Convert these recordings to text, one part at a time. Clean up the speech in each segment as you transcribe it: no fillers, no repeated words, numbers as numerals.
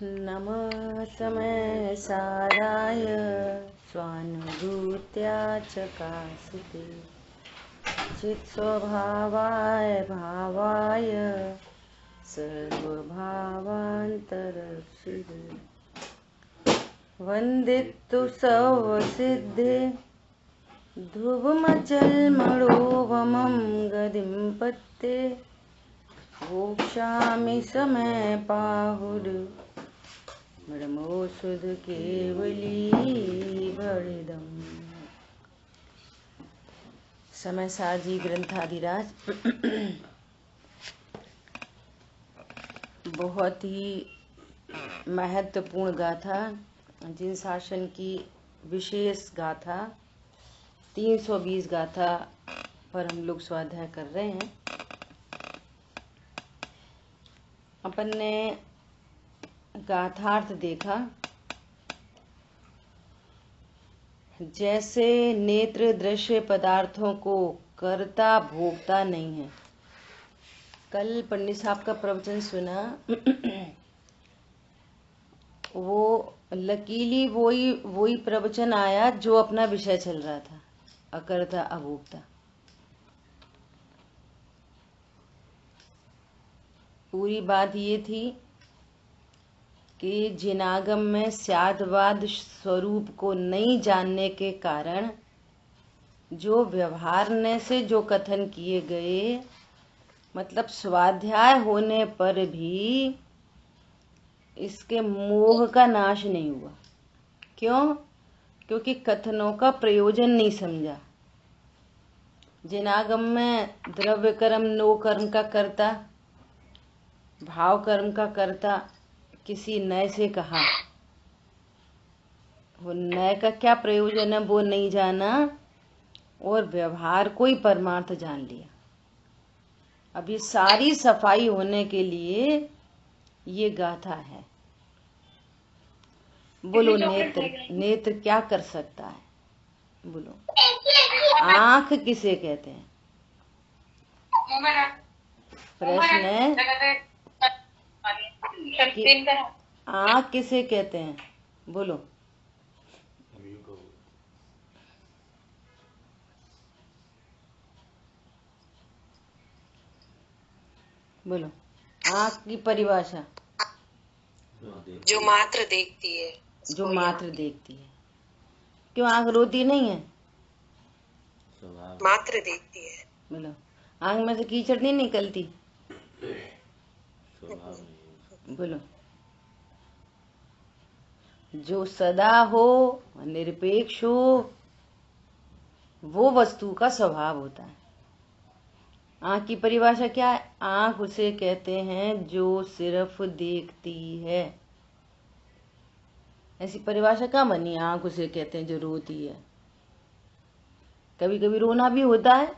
नमः समय साराय स्वानुभूत्या चकासिते चित्स्वभावाय भावाय सर्वभावान्तरक्षिते वन्दितु सर्वसिद्धे ध्रुवमचलमणोवमं गतिं पत्ते वोक्षामि समय पाहुर ब्रह्मोषध केवली भरिदम। समय साजी ग्रंथाधिराज बहुत ही महत्वपूर्ण गाथा, जिन शासन की विशेष गाथा 320 गाथा पर हम लोग स्वाध्याय कर रहे हैं। अपन ने गाथार्थ देखा, जैसे नेत्र दृश्य पदार्थों को कर्ता भोगता नहीं है। कल पंडित साहब का प्रवचन सुना, वो लकीली वही प्रवचन आया जो अपना विषय चल रहा था, अकर्ता अभोक्ता। पूरी बात ये थी कि जिनागम में स्यादवाद स्वरूप को नहीं जानने के कारण जो व्यवहारने से जो कथन किए गए, मतलब स्वाध्याय होने पर भी इसके मोह का नाश नहीं हुआ। क्यों? क्योंकि कथनों का प्रयोजन नहीं समझा। जिनागम में द्रव्य कर्म नो कर्म का कर्ता, भाव कर्म का कर्ता किसी नए से कहा, वो नए का क्या प्रयोजन है वो नहीं जाना और व्यवहार को ही परमार्थ जान लिया। अब ये सारी सफाई होने के लिए ये गाथा है। बोलो, नेत्र क्या कर सकता है? बोलो, आंख किसे कहते हैं? प्रश्न है कि आंख किसे कहते हैं? बोलो। बोलो, आंख की परिभाषा। जो मात्र देखती है। जो मात्र देखती है। क्यों आंख रोती नहीं है? मात्र देखती है। बोलो, आंख में से कीचड़ नहीं निकलती? बोलो, जो सदा हो, निरपेक्ष हो, वो वस्तु का स्वभाव होता है। आंख की परिभाषा क्या है? आंख उसे कहते हैं जो सिर्फ देखती है। ऐसी परिभाषा कहाँ बनी? आंख उसे कहते हैं जो रोती है। कभी कभी रोना भी होता है,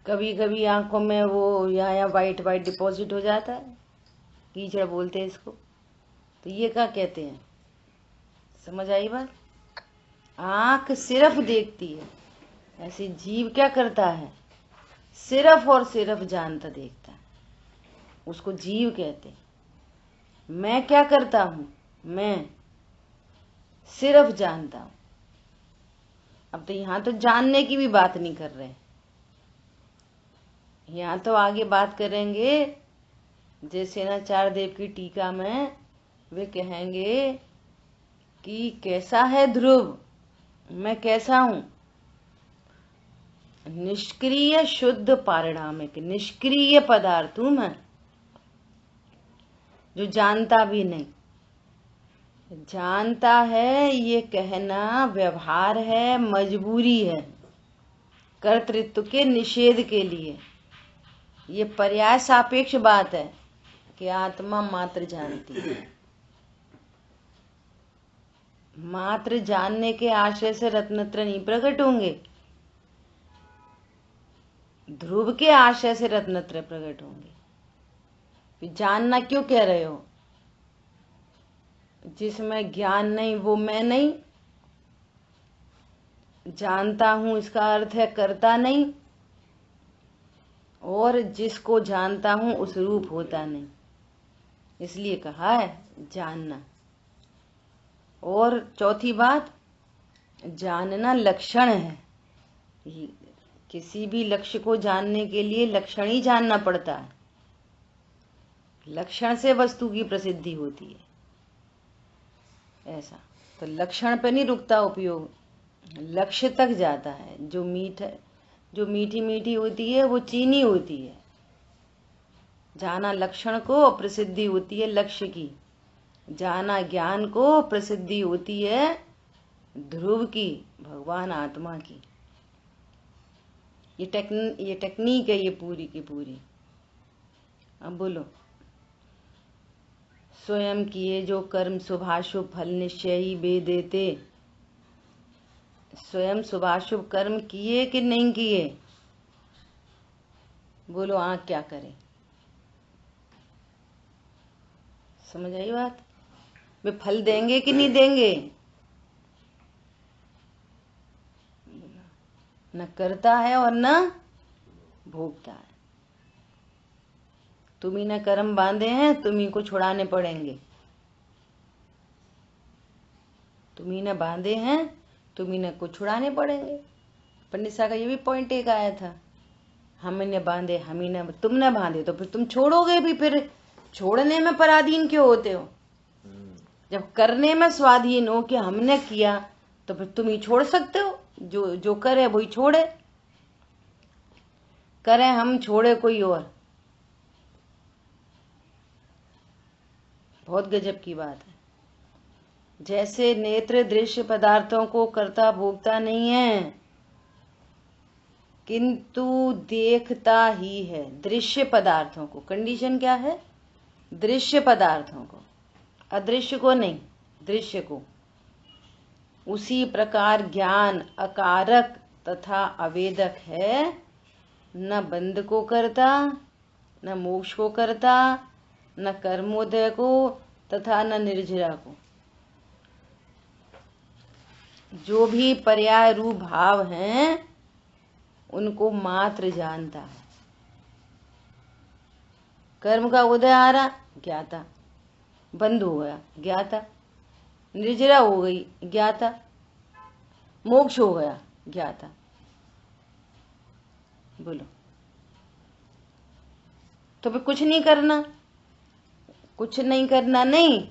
कभी कभी आंखों में वो यहाँ वाइट वाइट डिपॉजिट हो जाता है, कीचड़ बोलते हैं इसको। तो ये क्या कहते हैं? समझ आई बात? आंख सिर्फ देखती है। ऐसे जीव क्या करता है? सिर्फ और सिर्फ जानता देखता है, उसको जीव कहते हैं। मैं क्या करता हूं? मैं सिर्फ जानता हूं। अब तो यहां तो जानने की भी बात नहीं कर रहे, यहां तो आगे बात करेंगे। जैसे नाचार्य देव की टीका में वे कहेंगे कि कैसा है ध्रुव, मैं कैसा हूं? निष्क्रिय शुद्ध पारिणामिक, निष्क्रिय पदार्थ हूं मैं, जो जानता भी नहीं। जानता है ये कहना व्यवहार है, मजबूरी है, कर्तृत्व के निषेध के लिए। ये पर्याय सापेक्ष बात है कि आत्मा मात्र जानती है। मात्र जानने के आशय से रत्नत्र नहीं प्रकट होंगे, ध्रुव के आशय से रत्नत्र प्रकट होंगे। फिर जानना क्यों कह रहे हो? जिसमें ज्ञान नहीं वो मैं नहीं। जानता हूं इसका अर्थ है करता नहीं, और जिसको जानता हूं उस रूप होता नहीं। इसलिए कहा है जानना। और चौथी बात, जानना लक्षण है। किसी भी लक्ष्य को जानने के लिए लक्षण ही जानना पड़ता है। लक्षण से वस्तु की प्रसिद्धि होती है, ऐसा। तो लक्षण पे नहीं रुकता उपयोग, लक्ष्य तक जाता है। जो मीठी मीठी होती है वो चीनी होती है। जाना लक्षण को, प्रसिद्धि होती है लक्ष्य की। जाना ज्ञान को, प्रसिद्धि होती है ध्रुव की, भगवान आत्मा की। ये टेक्निक है ये पूरी की पूरी। अब बोलो, स्वयं किए जो कर्म शुभाशुभ फल निश्चय ही वे देते। स्वयं शुभाशुभ कर्म किए कि नहीं किए? बोलो आंख क्या करे? समझ आई बात? वे फल देंगे कि नहीं देंगे? न करता है और न भोगता है। तुम ही न कर्म बांधे हैं, तुम ही को छुड़ाने पड़ेंगे। तुम ही न बांधे हैं, तुम ही न को छुड़ाने पड़ेंगे। पंडित साहब का ये भी पॉइंट एक आया था, हमने बांधे, हम ही न, तुम न बांधे तो फिर तुम छोड़ोगे भी। फिर छोड़ने में पराधीन क्यों होते हो? जब करने में स्वाधीन हो कि हमने किया, तो फिर तुम ही छोड़ सकते हो। जो करे वही छोड़े, करें हम, छोड़े कोई और। बहुत गजब की बात है। जैसे नेत्र दृश्य पदार्थों को करता भोगता नहीं है, किंतु देखता ही है दृश्य पदार्थों को। कंडीशन क्या है? दृश्य पदार्थों को, अदृश्य को नहीं, दृश्य को। उसी प्रकार ज्ञान अकारक तथा अवेदक है, न बंध को करता, न मोक्ष को करता, न कर्मोदय को तथा न निर्जरा को। जो भी पर्याय रूप भाव हैं उनको मात्र जानता है। कर्म का उदय आ रहा, ज्ञाता। बंद हो गया, ज्ञाता। निर्जरा हो गई, ज्ञाता। मोक्ष हो गया, ज्ञाता। बोलो, तो फिर कुछ नहीं करना। कुछ नहीं करना नहीं,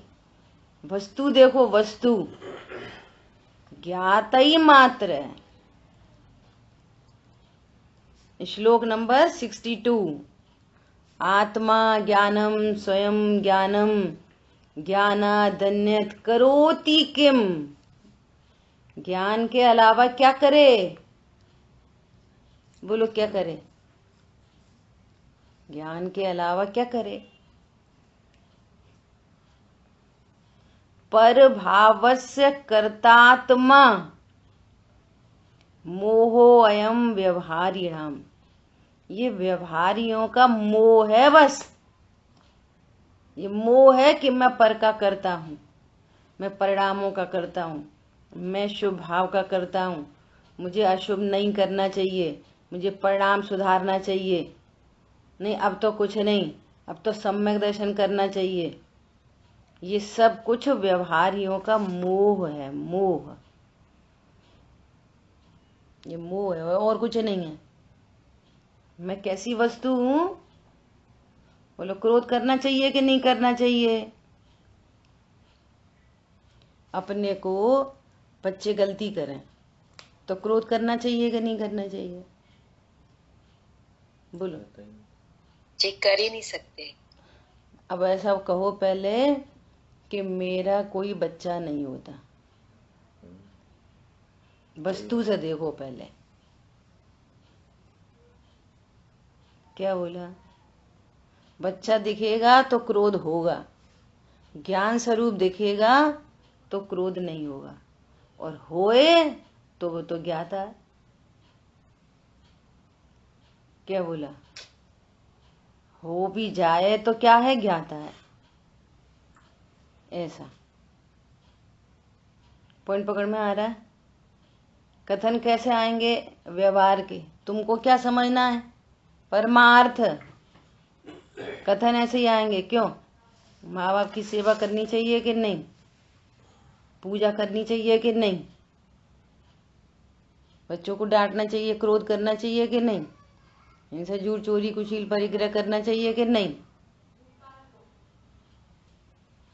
वस्तु देखो, वस्तु ज्ञाता ही मात्र है। श्लोक नंबर 62, आत्मा ज्ञानम स्वयं ज्ञानम ज्ञानादन्यत करोति किम। ज्ञान के अलावा क्या करे? बोलो क्या करे? ज्ञान के अलावा क्या करे? पर भावस्य कर्तात्मा मोहो अयम व्यवहारिणाम। ये व्यवहारियों का मोह है बस। ये मोह है कि मैं पर का करता हूं, मैं परिणामों का करता हूं, मैं शुभ भाव का करता हूं, मुझे अशुभ नहीं करना चाहिए, मुझे परिणाम सुधारना चाहिए। नहीं, अब तो कुछ नहीं, अब तो सम्यक दर्शन करना चाहिए। ये सब कुछ व्यवहारियों का मोह है, मोह। ये मोह है और कुछ नहीं है। मैं कैसी वस्तु हूं? बोलो, क्रोध करना चाहिए कि नहीं करना चाहिए? अपने को बच्चे गलती करें तो क्रोध करना चाहिए कि नहीं करना चाहिए? बोलो। जी, कर ही नहीं सकते। अब ऐसा कहो पहले कि मेरा कोई बच्चा नहीं होता। वस्तु से देखो पहले। क्या बोला? बच्चा दिखेगा तो क्रोध होगा, ज्ञान स्वरूप दिखेगा तो क्रोध नहीं होगा, और होए तो वो तो ज्ञाता है। क्या बोला? हो भी जाए तो क्या है? ज्ञाता है। ऐसा पॉइंट पकड़ में आ रहा है? कथन कैसे आएंगे? व्यवहार के। तुमको क्या समझना है? परमार्थ। कथन ऐसे ही आएंगे। क्यों? माँ बाप की सेवा करनी चाहिए कि नहीं? पूजा करनी चाहिए कि नहीं? बच्चों को डांटना चाहिए, क्रोध करना चाहिए कि नहीं? इनसे झूठ चोरी कुशील परिग्रह करना चाहिए कि नहीं?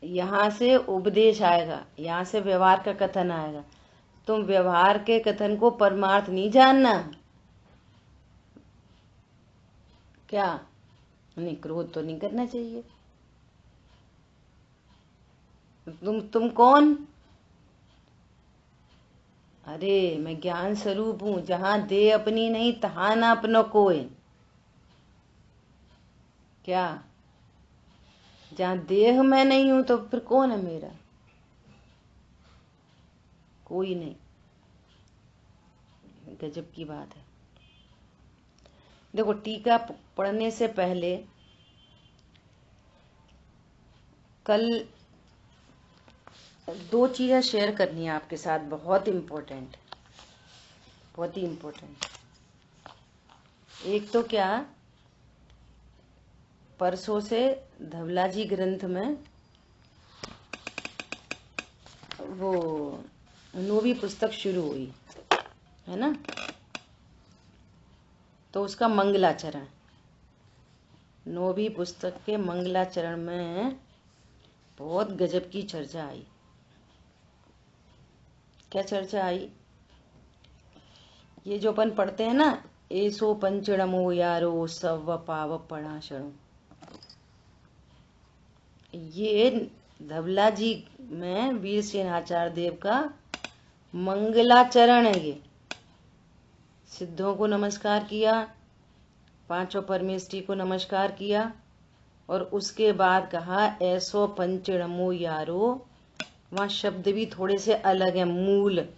यहाँ से उपदेश आएगा, यहाँ से व्यवहार का कथन आएगा। तुम व्यवहार के कथन को परमार्थ नहीं जानना। क्या? नहीं, क्रोध तो नहीं करना चाहिए। तुम कौन? अरे मैं ज्ञान स्वरूप हूं, जहां दे अपनी नहीं तहां ना अपनो कोय। क्या? जहां देह मैं नहीं हूं तो फिर कौन है मेरा? कोई नहीं। गजब की बात है। देखो, टीका पढ़ने से पहले कल 2 चीजें शेयर करनी है आपके साथ, बहुत इम्पोर्टेंट, बहुत ही इम्पोर्टेंट। एक तो क्या, परसों से धवला जी ग्रंथ में वो 9वीं पुस्तक शुरू हुई है ना, तो उसका मंगलाचरण, 9वीं पुस्तक के मंगलाचरण में बहुत गजब की चर्चा आई। क्या चर्चा आई? ये जो अपन पढ़ते हैं ना, एसो पंचणमो यारो सव पाव पणाशणो, ये धवला जी में वीरसेन आचार्य देव का मंगलाचरण है। ये सिद्धों को नमस्कार किया, 5 परमेष्ठी को नमस्कार किया, और उसके बाद कहा ऐसो पंचणमो यारो। वहाँ शब्द भी थोड़े से अलग है। मूल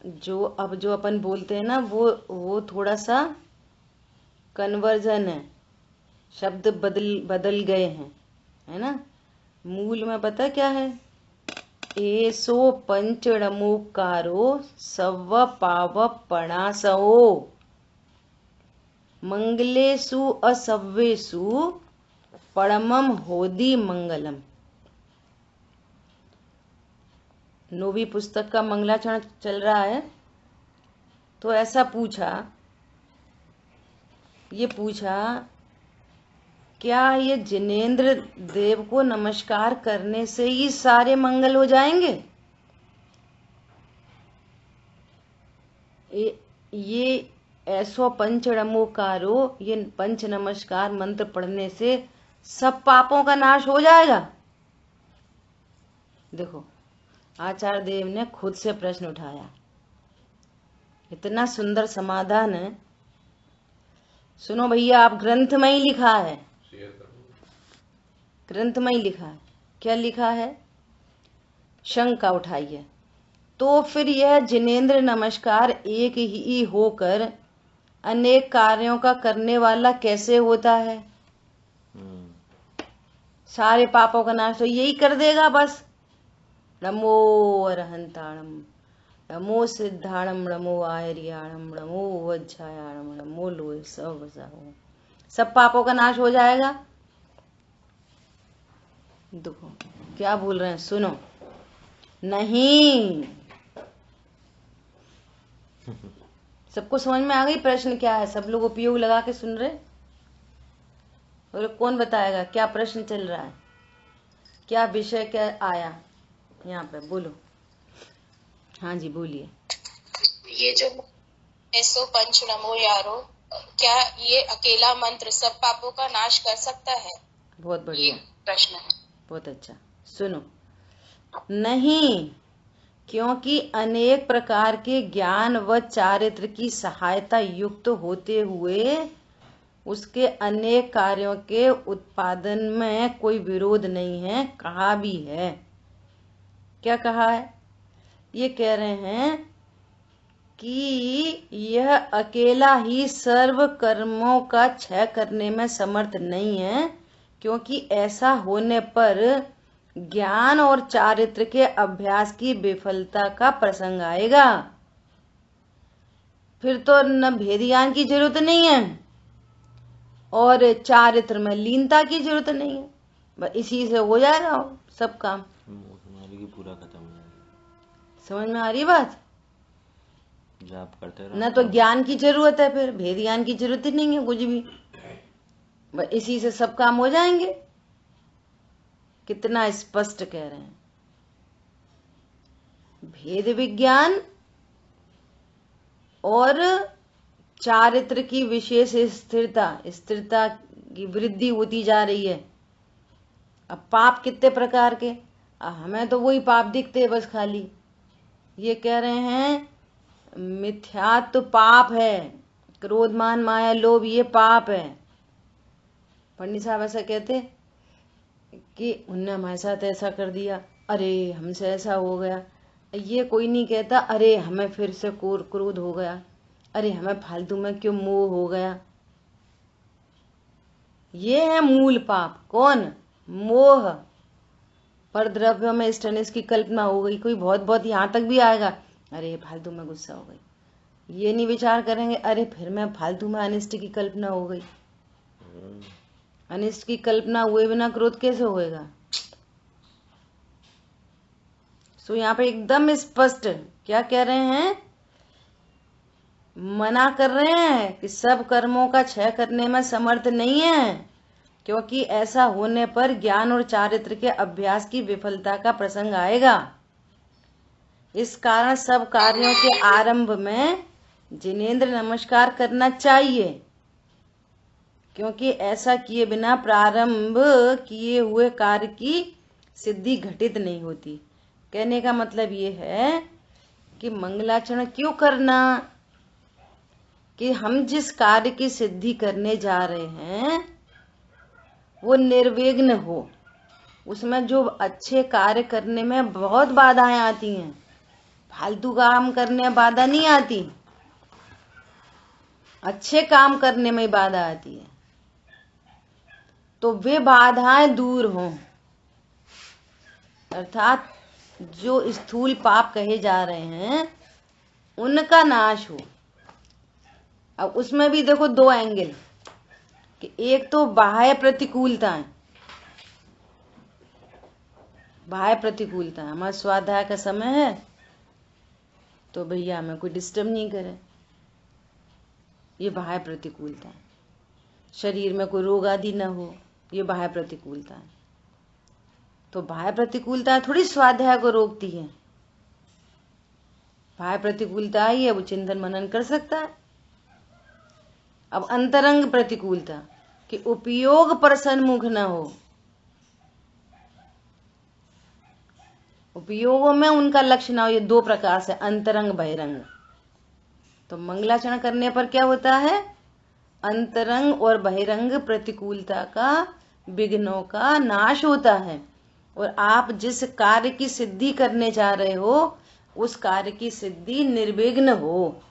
जो अपन बोलते हैं ना, वो थोड़ा सा कन्वर्जन है, शब्द बदल गए हैं, है ना। मूल में पता क्या है? एसो पंचणमुकारो सव पाव पणासो मंगलेषु असव्येषु परमम होदि मंगलम। 9वीं पुस्तक का मंगलाचरण चल रहा है, तो ऐसा पूछा क्या ये जिनेंद्र देव को नमस्कार करने से ही सारे मंगल हो जाएंगे? ये ऐसो पंचणमुकारो, ये पंच नमस्कार मंत्र पढ़ने से सब पापों का नाश हो जाएगा? देखो, आचार्य देव ने खुद से प्रश्न उठाया, इतना सुंदर समाधान है। सुनो भैया, आप ग्रंथ में ही लिखा है, ग्रंथ में ही लिखा है। क्या लिखा है? शंका उठाइए। तो फिर यह जिनेंद्र नमस्कार एक ही होकर अनेक कार्यों का करने वाला कैसे होता है? सारे पापों का नाश तो यही कर देगा बस। नमो अरहंताणम, नमो सिद्धाणम, नमो आयर्याणम, नमो वज्रायाणम, नमो लोहे सब पापों का नाश हो जाएगा। देखो क्या बोल रहे हैं, सुनो। नहीं, सबको समझ में आ गई प्रश्न क्या है? सब लोग उपयोग लगा के सुन रहे? और कौन बताएगा क्या प्रश्न चल रहा है, क्या विषय क्या आया यहाँ पे? बोलो। हाँ जी, बोलिए। ये जो ऐसो पंच नमो यारो, क्या ये अकेला मंत्र सब पापों का नाश कर सकता है? बहुत बढ़िया प्रश्न है। बहुत अच्छा। सुनो, नहीं, क्योंकि अनेक प्रकार के ज्ञान व चारित्र की सहायता युक्त होते हुए उसके अनेक कार्यों के उत्पादन में कोई विरोध नहीं है। कहा भी है, क्या कहा है? ये कह रहे हैं कि यह अकेला ही सर्व कर्मों का क्षय करने में समर्थ नहीं है, क्योंकि ऐसा होने पर ज्ञान और चारित्र के अभ्यास की विफलता का प्रसंग आएगा। फिर तो न भेद ज्ञान की जरूरत नहीं है और चारित्र में लीनता की जरूरत नहीं है। बस इसी से हो जाएगा सब काम। तुम्हारी की पूरा खत्म हो जाएगा। समझ में आ रही बात? जाप करते रहो ना तो ज्ञान की जरूरत है, फिर भेद ज्ञान की जरूरत ही नहीं है कुछ भी, बस इसी से सब काम हो जाएंगे। कितना स्पष्ट कह रहे हैं। भेद विज्ञान और चारित्र की विशेष स्थिरता की वृद्धि होती जा रही है। अब पाप कितने प्रकार के, हमें तो वही पाप दिखते हैं बस खाली। ये कह रहे हैं मिथ्यात्व पाप है, क्रोध मान माया लोभ ये पाप है। पंडित साहब ऐसा कहते कि उनने हमारे साथ ऐसा कर दिया, अरे हमसे ऐसा हो गया। ये कोई नहीं कहता अरे हमें फिर से क्रोध हो गया, अरे हमें फालतू में क्यों मोह हो गया। ये है मूल पाप। कौन? मोह। पर द्रव्य में स्टनिस की कल्पना हो गई। कोई बहुत बहुत यहां तक भी आएगा, अरे फालतू में गुस्सा हो गई। ये नहीं विचार करेंगे अरे फिर मैं फालतू में अनिष्ट की कल्पना हो गई। अनिष्ट की कल्पना हुए बिना क्रोध कैसे होएगा? सो यहाँ पे एकदम स्पष्ट क्या कह रहे हैं, मना कर रहे हैं कि सब कर्मों का क्षय करने में समर्थ नहीं है, क्योंकि ऐसा होने पर ज्ञान और चारित्र के अभ्यास की विफलता का प्रसंग आएगा। इस कारण सब कार्यों के आरंभ में जिनेंद्र नमस्कार करना चाहिए, क्योंकि ऐसा किए बिना प्रारंभ किए हुए कार्य की सिद्धि घटित नहीं होती। कहने का मतलब ये है कि मंगलाचरण क्यों करना, कि हम जिस कार्य की सिद्धि करने जा रहे हैं वो निर्विघ्न हो। उसमें जो अच्छे कार्य करने में बहुत बाधाएं आती हैं, फालतू काम करने में बाधा नहीं आती, अच्छे काम करने में बाधा आती है। तो वे बाधाएं दूर हों, अर्थात जो स्थूल पाप कहे जा रहे हैं उनका नाश हो। अब उसमें भी देखो दो एंगल, कि एक तो बाह्य प्रतिकूलताएं, बाह्य प्रतिकूलता, हमारा स्वाध्याय का समय है तो भैया हमें कोई डिस्टर्ब नहीं करे, ये बाह्य प्रतिकूलता है। शरीर में कोई रोग आदि न हो, ये बाह्य प्रतिकूलता है। तो बाह्य प्रतिकूलता थोड़ी स्वाध्याय को रोकती है। बाह्य प्रतिकूलता आई है वो चिंतन मनन कर सकता है। अब अंतरंग प्रतिकूलता, कि उपयोग पर सन्मुख न हो, उपयोगों में उनका लक्ष्य ना हो। ये दो प्रकार से, अंतरंग बहिरंग। तो मंगलाचरण करने पर क्या होता है, अंतरंग और बहिरंग प्रतिकूलता का, विघ्नों का नाश होता है, और आप जिस कार्य की सिद्धि करने जा रहे हो उस कार्य की सिद्धि निर्विघ्न हो।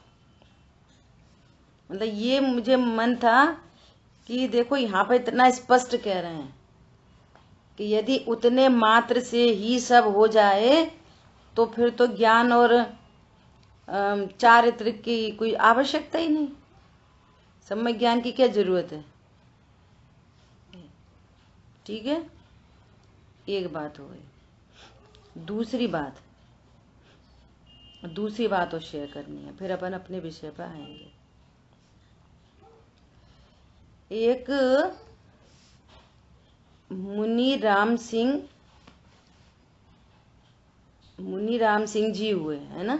मतलब ये मुझे मन था कि देखो यहाँ पे इतना स्पष्ट कह रहे हैं कि यदि उतने मात्र से ही सब हो जाए तो फिर तो ज्ञान और चारित्र की कोई आवश्यकता ही नहीं। सम्यक ज्ञान की क्या जरूरत है? ठीक है, एक बात हो गई। दूसरी बात और शेयर करनी है, फिर अपन अपने विषय पर आएंगे। एक मुनि राम सिंह जी हुए है ना,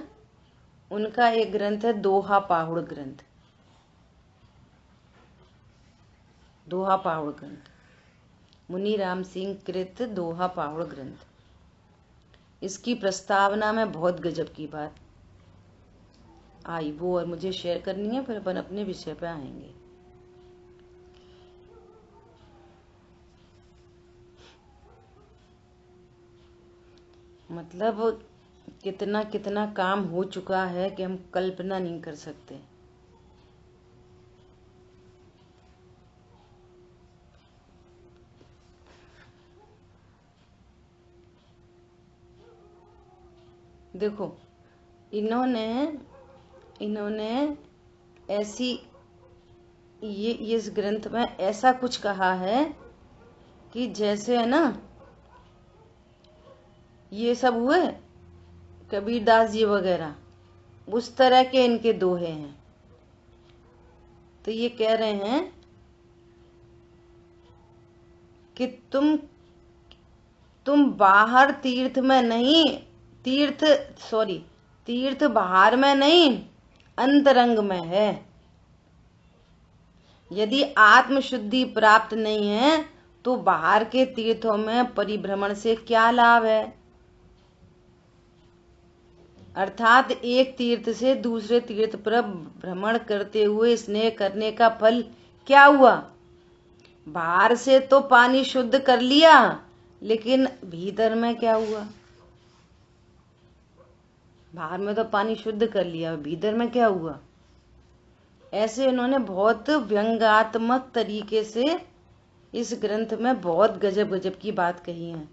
उनका एक ग्रंथ है दोहा पाहुड़ ग्रंथ। दोहा पाहुड़ ग्रंथ, मुनि राम सिंह कृत दोहा पाहुड़ ग्रंथ। इसकी प्रस्तावना में बहुत गजब की बात आई, वो और मुझे शेयर करनी है, फिर अपन अपने विषय पे आएंगे। मतलब कितना कितना काम हो चुका है कि हम कल्पना नहीं कर सकते। देखो इन्होंने ऐसी ये इस ग्रंथ में ऐसा कुछ कहा है कि जैसे है ना ये सब हुए कबीरदास जी वगैरह, उस तरह के इनके दोहे हैं। तो ये कह रहे हैं कि तुम बाहर तीर्थ में नहीं, तीर्थ बाहर में नहीं अंतरंग में है। यदि आत्मशुद्धि प्राप्त नहीं है तो बाहर के तीर्थों में परिभ्रमण से क्या लाभ है। अर्थात एक तीर्थ से दूसरे तीर्थ पर भ्रमण करते हुए स्नेह करने का फल क्या हुआ। बाहर से तो पानी शुद्ध कर लिया, लेकिन भीतर में क्या हुआ। बाहर में तो पानी शुद्ध कर लिया, भीतर में क्या हुआ। ऐसे उन्होंने बहुत व्यंग्यात्मक तरीके से इस ग्रंथ में बहुत गजब गजब की बात कही है।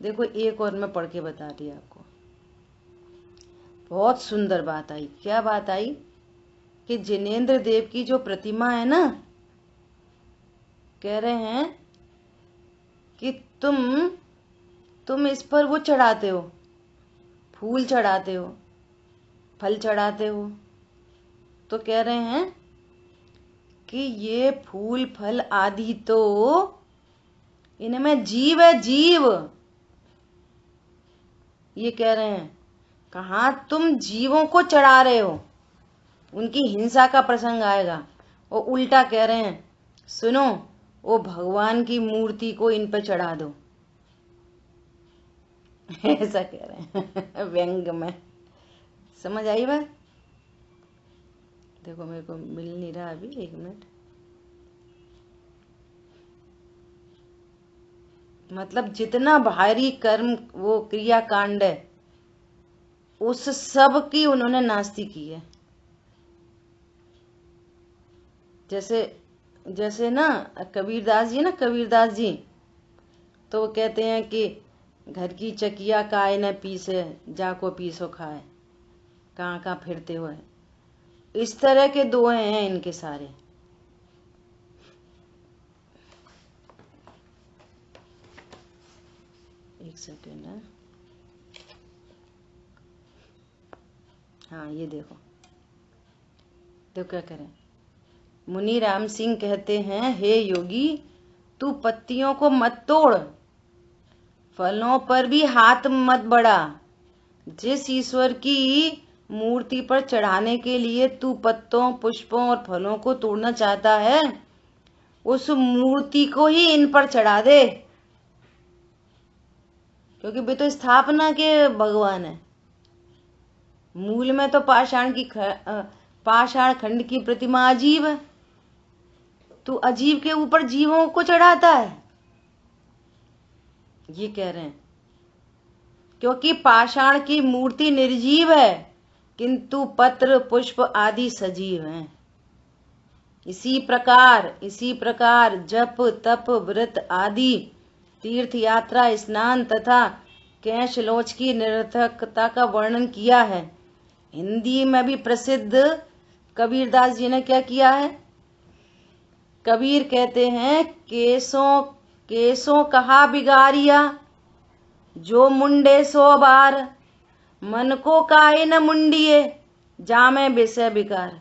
देखो एक और मैं पढ़ के बता दी आपको, बहुत सुंदर बात आई। क्या बात आई कि जिनेंद्र देव की जो प्रतिमा है ना, कह रहे हैं कि तुम इस पर वो चढ़ाते हो, फूल चढ़ाते हो, फल चढ़ाते हो। तो कह रहे हैं कि ये फूल फल आदि तो इनमें जीव है, जीव। ये कह रहे हैं कहाँ तुम जीवों को चढ़ा रहे हो, उनकी हिंसा का प्रसंग आएगा। और उल्टा कह रहे हैं सुनो, वो भगवान की मूर्ति को इन पर चढ़ा दो। ऐसा कह रहे हैं व्यंग में। समझ आई बात। देखो मेरे को मिल नहीं रहा अभी, एक मिनट। मतलब जितना भारी कर्म वो क्रिया कांड है, उस सब की उन्होंने नास्ती की है। जैसे ना कबीरदास जी तो वो कहते हैं कि घर की चकिया काय न पीसे, जाको पीसो खाए, कहाँ कहाँ फिरते हुए। इस तरह के दोहे हैं इनके सारे। एक सेकेंड है, हाँ ये देखो क्या करें। मुनि राम सिंह कहते हैं, हे योगी तू पत्तियों को मत तोड़, फलों पर भी हाथ मत बढ़ा। जिस ईश्वर की मूर्ति पर चढ़ाने के लिए तू पत्तों, पुष्पों और फलों को तोड़ना चाहता है, उस मूर्ति को ही इन पर चढ़ा दे, क्योंकि वे तो स्थापना के भगवान है। मूल में तो पाषाण खंड की प्रतिमा अजीब है, तू अजीब के ऊपर जीवों को चढ़ाता है। ये कह रहे हैं क्योंकि पाषाण की मूर्ति निर्जीव है, किंतु पत्र पुष्प आदि सजीव हैं। इसी प्रकार जप तप व्रत आदि तीर्थ यात्रा स्नान तथा कैशलोच की निरर्थकता का वर्णन किया है। हिंदी में भी प्रसिद्ध कबीरदास जी ने क्या किया है। कबीर कहते हैं, केसों कहा बिगारिया, जो मुंडे सो बार, मन को काहे न मुंडिये, जामे विषय विकार।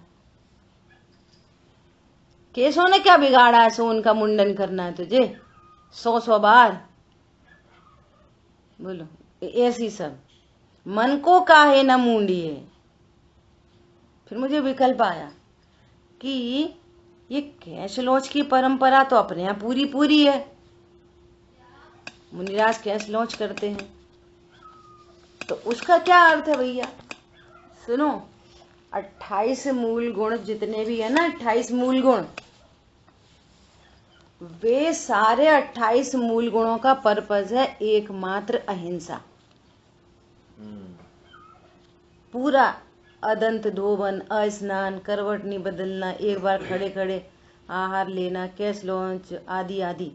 केसों ने क्या बिगाड़ा है, सो उनका मुंडन करना है तुझे 100 बार। बोलो ऐसी सब, मन को काहे न मुंडिये। फिर मुझे विकल्प आया कि ये कैशलोच की परंपरा तो अपने यहाँ पूरी है, मुनिराज कैशलोच करते हैं, तो उसका क्या अर्थ है भैया। सुनो, 28 मूल गुण जितने भी है ना, 28 मूल गुण, वे सारे 28 मूल गुणों का पर्पज है एकमात्र अहिंसा। पूरा अदंत धोवन, अस्नान, करवट नहीं बदलना, एक बार खड़े खड़े आहार लेना, कैशलोच आदि आदि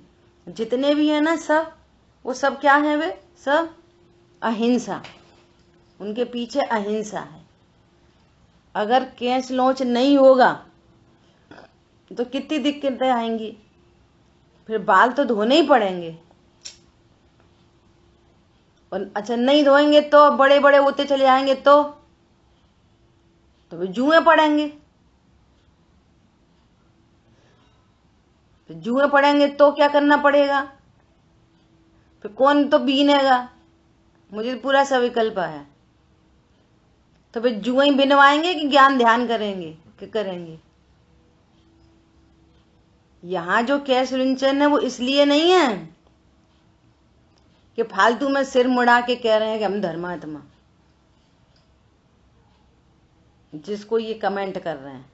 जितने भी है ना, सब वो सब क्या है, वे सब अहिंसा। उनके पीछे अहिंसा है। अगर कैशलोच नहीं होगा तो कितनी दिक्कतें आएंगी। फिर बाल तो धोने ही पड़ेंगे। और अच्छा नहीं धोएंगे तो बड़े बड़े होते चले जाएंगे तो फिर जुएं पड़ेंगे। फिर जुएं पड़ेंगे तो क्या करना पड़ेगा? फिर कौन तो बीनेगा? मुझे पूरा सविकल्प है। तो फिर जुएं ही बिनवाएंगे कि ज्ञान ध्यान करेंगे कि करेंगे? यहां जो कैश विंचन है वो इसलिए नहीं है कि फालतू में सिर मुड़ा के कह रहे हैं कि हम धर्मात्मा, जिसको ये कमेंट कर रहे हैं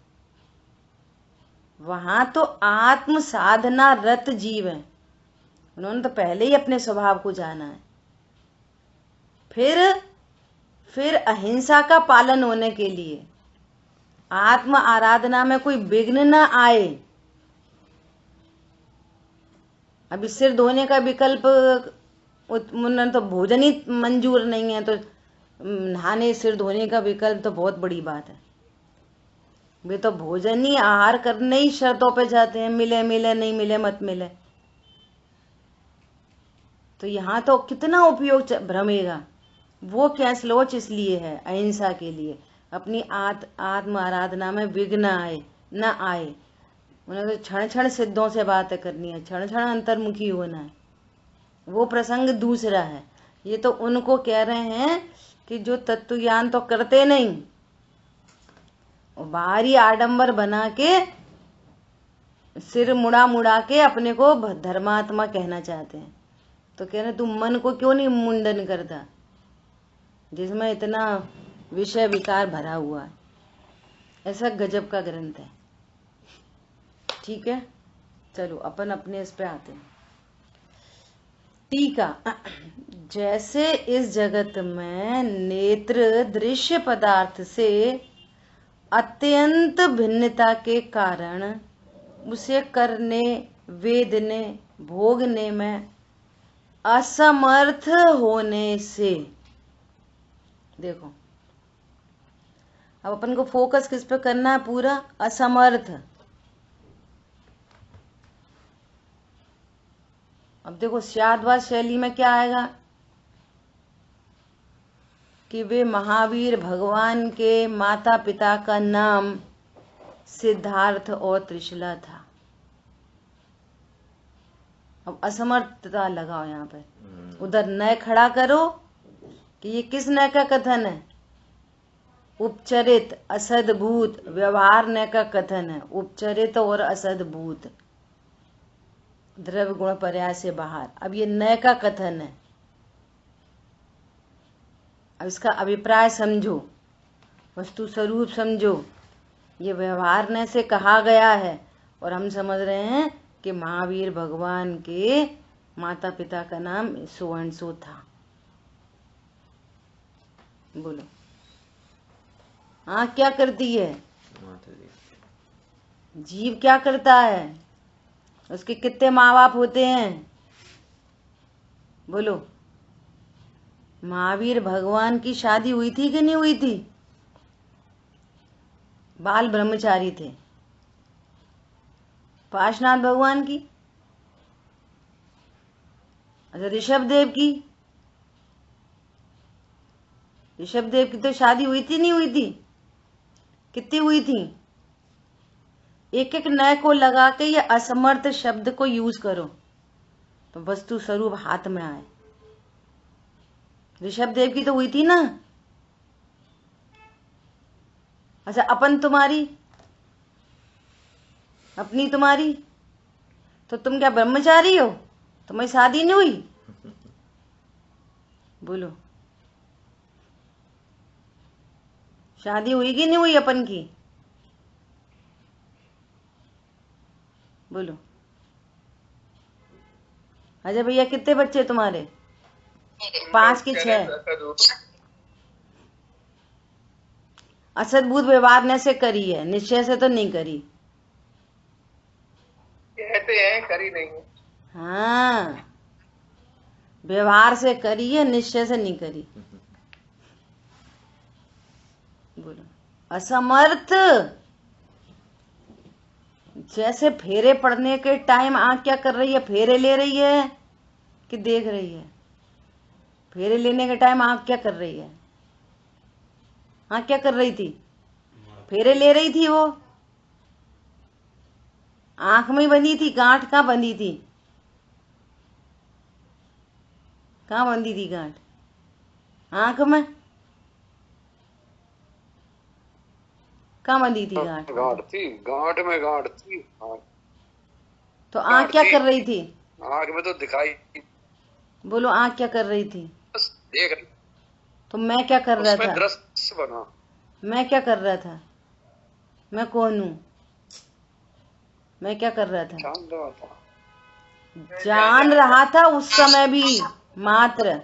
वहां तो आत्म साधना रत जीव है। उन्होंने तो पहले ही अपने स्वभाव को जाना है। फिर अहिंसा का पालन होने के लिए आत्म आराधना में कोई विघ्न न आए। अभी सिर धोने का विकल्प, उन्होंने तो भोजन ही मंजूर नहीं है, तो नहाने सिर धोने का विकल्प तो बहुत बड़ी बात है। वे तो भोजन ही आहार करने ही शर्तों पे जाते हैं, मिले मिले नहीं मिले मत मिले। तो यहाँ तो कितना उपयोग भ्रमेगा। वो कैसलोच इसलिए है अहिंसा के लिए, अपनी आत्म आराधना में विघ्न आए न आए। उन्हें तो क्षण क्षण सिद्धों से बातें करनी है, क्षण क्षण अंतर्मुखी होना है। वो प्रसंग दूसरा है। ये तो उनको कह रहे हैं कि जो तत्व ज्ञान तो करते नहीं, बाहरी आडंबर बना के सिर मुड़ा मुड़ा के अपने को धर्मात्मा कहना चाहते हैं। तो कह रहे तू मन को क्यों नहीं मुंडन करता जिसमें इतना विषय विकार भरा हुआ है। ऐसा गजब का ग्रंथ है। ठीक है, चलो अपन अपने इस पे आते हैं। टीका। जैसे इस जगत में नेत्र दृश्य पदार्थ से अत्यंत भिन्नता के कारण उसे करने, वेदने, भोगने में असमर्थ होने से, देखो अब अपन को फोकस किस पे करना है? पूरा असमर्थ। अब देखो शाद्वाद शैली में क्या आएगा कि वे महावीर भगवान के माता पिता का नाम सिद्धार्थ और त्रिशला था। अब असमर्थता लगाओ यहाँ पे, उधर नय खड़ा करो कि ये किस नय का कथन है? उपचरित असदभूत व्यवहार नय का कथन है। उपचरित और असदभूत द्रव्य गुण पर्याय से बाहर। अब ये नय का कथन है। अब इसका अभिप्राय समझो, वस्तु स्वरूप समझो। ये व्यवहार ने से कहा गया है और हम समझ रहे हैं कि महावीर भगवान के माता पिता का नाम सो एंड सो था। बोलो हाँ, क्या करती है जीव? क्या करता है? उसके कितने माँ बाप होते हैं? बोलो। महावीर भगवान की शादी हुई थी कि नहीं हुई थी? बाल ब्रह्मचारी थे। पार्श्वनाथ भगवान की, अच्छा ऋषभ देव की, ऋषभ देव की तो शादी हुई थी नहीं हुई थी? कितनी हुई थी? एक एक नय को लगा के ये असमर्थ शब्द को यूज करो तो वस्तु स्वरूप हाथ में आए। ऋषभ देव की तो हुई थी ना। अच्छा अपन तुम्हारी, अपनी तुम्हारी, तो तुम क्या ब्रह्मचारी हो? तुम्हारी शादी नहीं हुई? बोलो शादी हुई कि नहीं हुई अपन की? बोलो। अजय भैया कितने बच्चे तुम्हारे? 5 कि 6? असद्भुत व्यवहार ने से करी है, निश्चय से तो नहीं करी। कहते हैं करी नहीं है। हाँ, व्यवहार से करी है, निश्चय से नहीं करी। बोलो असमर्थ जैसे फेरे पड़ने के टाइम आँख क्या कर रही है, फेरे ले रही है कि देख रही है? फेरे लेने के टाइम आँख क्या कर रही है? आँख क्या कर रही थी? फेरे ले रही थी। वो आँख में ही बंधी थी, गांठ कहाँ बंधी थी? कहाँ बंधी थी गांठ? आँख में। कहाँ बंधी थी गांठ? गांठ थी, गांठ में गांठ थी। तो आँख क्या कर रही थी? आँख में तो दिखाई। बोलो, आँख क्या कर रही थी? बस देख रही। तो मैं क्या कर रहा उसमें था? दृश्य बना। मैं क्या कर रहा था? मैं कौन हूँ? मैं क्या कर रहा था? जान रहा था। जान रहा था उस समय भी मात्र,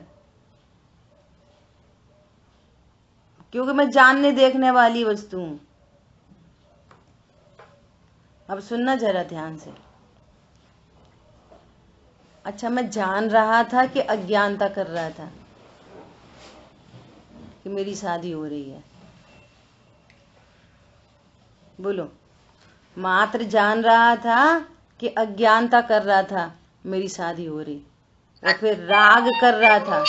क्योंकि मैं जानने देखने वाली वस्तु हूं। अब सुनना जरा ध्यान से। अच्छा, मैं जान रहा था कि अज्ञानता कर रहा था कि मेरी शादी हो रही है? बोलो, मात्र जान रहा था कि अज्ञानता कर रहा था मेरी शादी हो रही, और फिर राग कर रहा था।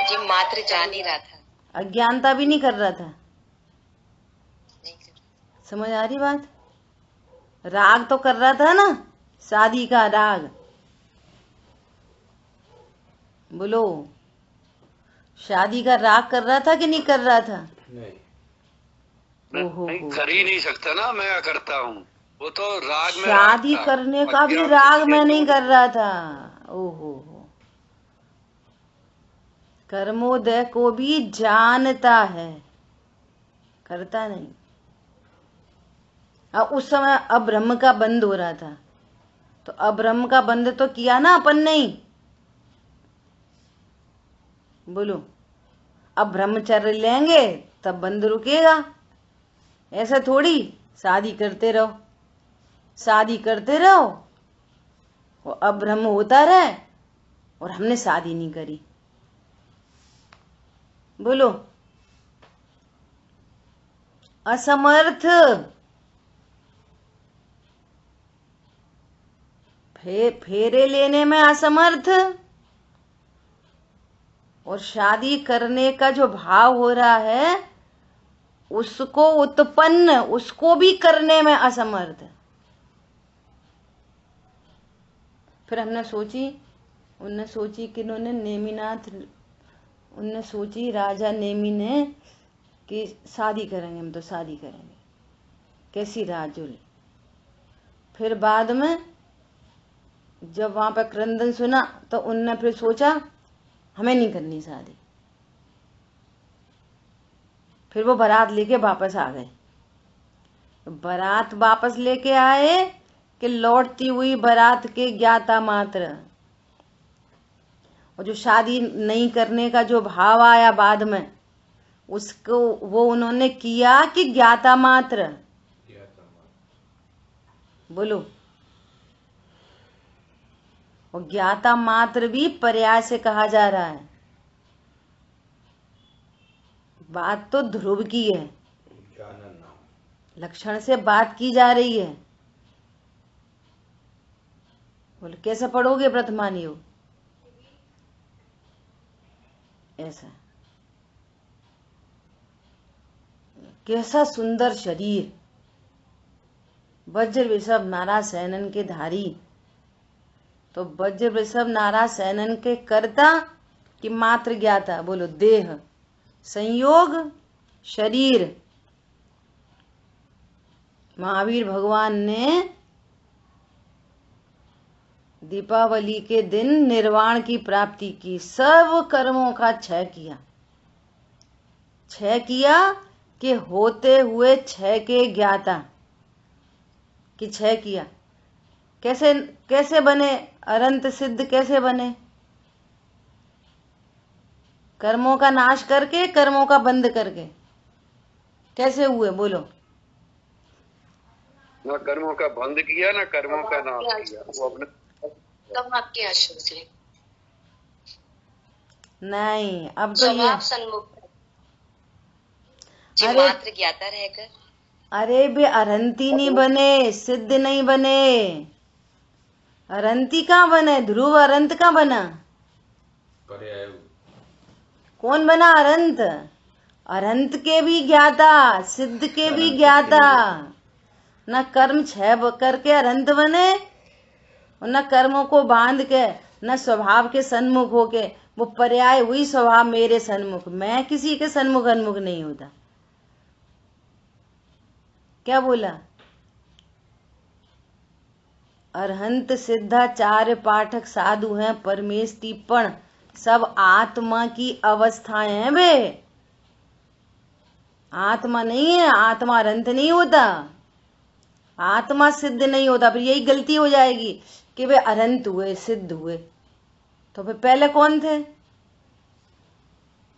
जी मात्र जान ही रहा था, अज्ञानता भी नहीं कर रहा था। समझ आ रही बात? राग तो कर रहा था ना, शादी का राग। बोलो, शादी का राग कर रहा था कि नहीं कर रहा था? ओहो, नहीं कर ही नहीं सकता ना, मैं करता हूँ। वो तो राग में शादी राग था। करने का भी राग मैं नहीं कर रहा था। ओहो, कर्मोदय को भी जानता है, करता नहीं। अब उस समय अब्रह्म का बंध हो रहा था, तो अब्रह्म का बंध तो किया ना अपन ने ही। बोलो, अब ब्रह्मचर्य लेंगे तब बंध रुकेगा। ऐसे थोड़ी शादी करते रहो, शादी करते रहो, वो अब्रह्म होता रहे और हमने शादी नहीं करी। बोलो, असमर्थ। फेरे लेने में असमर्थ, और शादी करने का जो भाव हो रहा है उसको उत्पन्न, उसको भी करने में असमर्थ। फिर हमने सोची, उनने सोची किन्होंने, नेमिनाथ, उनने सोची, राजा नेमी ने, कि शादी करेंगे हम, तो शादी करेंगे। कैसी राजुल। फिर बाद में जब वहां पर क्रंदन सुना तो उनने फिर सोचा हमें नहीं करनी शादी। फिर वो बारात लेके वापस आ गए। बारात वापस लेके आए कि लौटती हुई बारात के ज्ञाता मात्र, और जो शादी नहीं करने का जो भाव आया बाद में, उसको वो उन्होंने किया कि ज्ञाता मात्र। बोलो, और ज्ञाता मात्र भी पर्याय से कहा जा रहा है। बात तो ध्रुव की है, लक्षण से बात की जा रही है। बोले, कैसे पढ़ोगे प्रथमान योग? ऐसा। कैसा सुंदर शरीर, वज्र वृषभ नारा सैनन के धारी। तो वज्र वृषभ नारा सैनन के कर्ता कि मात्र ज्ञाता? बोलो, देह संयोग शरीर। महावीर भगवान ने दीपावली के दिन निर्वाण की प्राप्ति की, सब कर्मों का क्षय किया। क्षय किया कि होते हुए क्षय के ज्ञाता कि क्षय किया। कैसे कैसे बने? अनंत सिद्ध कैसे बने? कर्मों का नाश करके, कर्मों का बंध करके। कैसे हुए? बोलो। ना कर्मों का बंद किया, ना कर्मों का नाश किया। वो अपने तब आपके आशुष नहीं, अब तो स्वभाव ये, सन्मुख अरे मात्र ज्ञाता रहकर अरे बे अरंती नहीं बने, सिद्ध नहीं बने। अरंती कहाँ बने? ध्रुव अरंत कहाँ बना? कौन बना अरंत? अरंत के भी ज्ञाता, सिद्ध के भी ज्ञाता। न कर्म क्षय करके अरंत बने और न कर्मों को बांध के, न स्वभाव के सन्मुख होके। वो पर्याय हुई स्वभाव मेरे सन्मुख, मैं किसी के सन्मुख अन्मुख नहीं होता। क्या बोला? अरहंत सिद्धाचार्य पाठक साधु हैं परमेश टिप्पण, सब आत्मा की अवस्थाएं हैं बे। आत्मा नहीं है, आत्मा अरंत नहीं होता, आत्मा सिद्ध नहीं होता। फिर यही गलती हो जाएगी कि वे अरंत हुए सिद्ध हुए, तो फिर पहले कौन थे?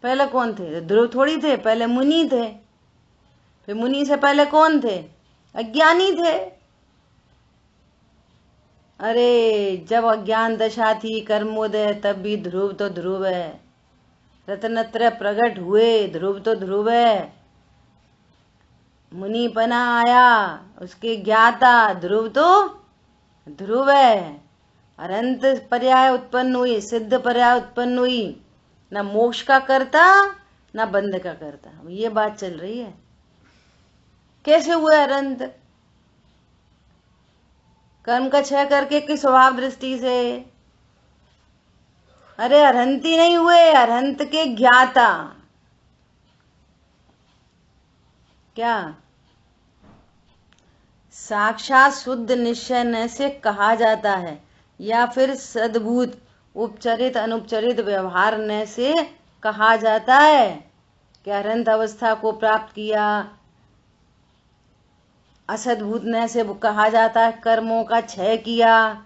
पहले कौन थे? ध्रुव थोड़ी थे, पहले मुनि थे। फिर मुनि से पहले कौन थे? अज्ञानी थे। अरे जब अज्ञान दशा थी कर्मोदय, तब भी ध्रुव तो ध्रुव है। रत्नत्रय प्रकट हुए, ध्रुव तो ध्रुव है। मुनिपना आया, उसके ज्ञाता, ध्रुव तो ध्रुव है। अनंत पर्याय उत्पन्न हुई, सिद्ध पर्याय उत्पन्न हुई, न मोक्ष का करता न बंध का करता। ये बात चल रही है। कैसे हुए अरंत? कर्म का क्षय करके कि स्वभाव दृष्टि से? अरे अरंती नहीं हुए, अरंत के ज्ञाता। क्या? साक्षात शुद्ध निश्चय से कहा जाता है, या फिर सद्भूत उपचरित अनुपचरित व्यवहार न से कहा जाता है कि अरंत अवस्था को प्राप्त किया। असद्भूत न से कहा जाता है कर्मों का क्षय किया।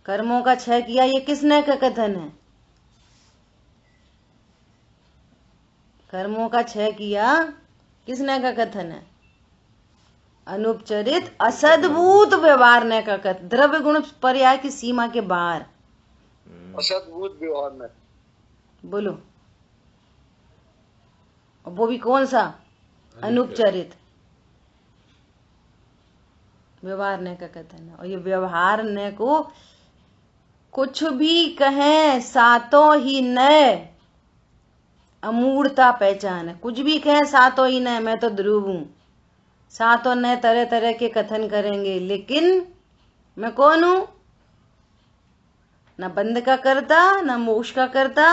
कर्मों का क्षय किया, ये किसने का कथन है? कर्मों का क्षय किया किसने का कथन है? अनुपचरित असद्भूत व्यवहार ने का कथन। द्रव्य गुण पर्याय की सीमा के बाहर असद्भुत व्यवहार में। बोलो, वो भी कौन सा? अनुपचरित व्यवहार ने का कथन है। और ये व्यवहार ने को कुछ भी कहें सातों ही नए अमूढ़ता पहचान है। कुछ भी कहें सातों ही नए, मैं तो ध्रुव हूं, सातों नए तरह तरह के कथन करेंगे, लेकिन मैं कौन हूं? न बंध का करता, न मोक्ष का करता,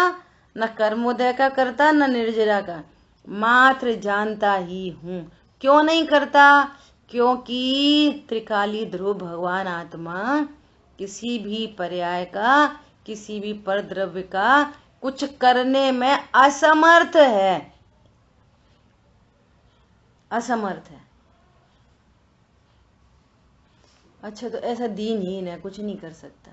न कर्मोदय का करता, न निर्जरा का, मात्र जानता ही हूं। क्यों नहीं करता? क्योंकि त्रिकाली ध्रुव भगवान आत्मा किसी भी पर्याय का, किसी भी परद्रव्य का कुछ करने में असमर्थ है। असमर्थ है। अच्छा, तो ऐसा दीनहीन है, कुछ नहीं कर सकता।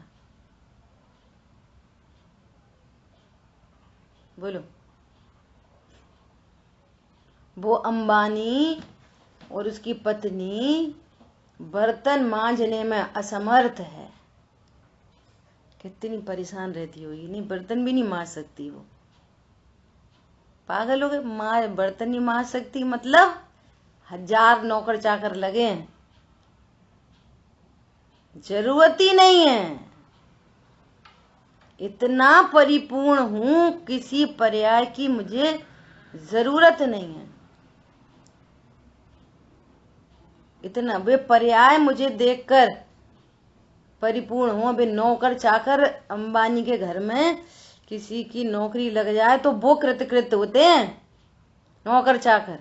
बोलो, वो अंबानी और उसकी पत्नी बर्तन मांजने में असमर्थ है। कितनी परेशान रहती होगी, नहीं बर्तन भी नहीं मांज सकती वो। पागल हो गए? बर्तन नहीं मांज सकती मतलब 1000 नौकर चाकर लगे हैं, जरूरत ही नहीं है। इतना परिपूर्ण हूं, किसी पर्याय की मुझे जरूरत नहीं है। इतना वे पर्याय मुझे देखकर परिपूर्ण हूं। अभी नौकर चाकर अंबानी के घर में किसी की नौकरी लग जाए तो वो कृतकृत होते हैं, नौकर चाकर।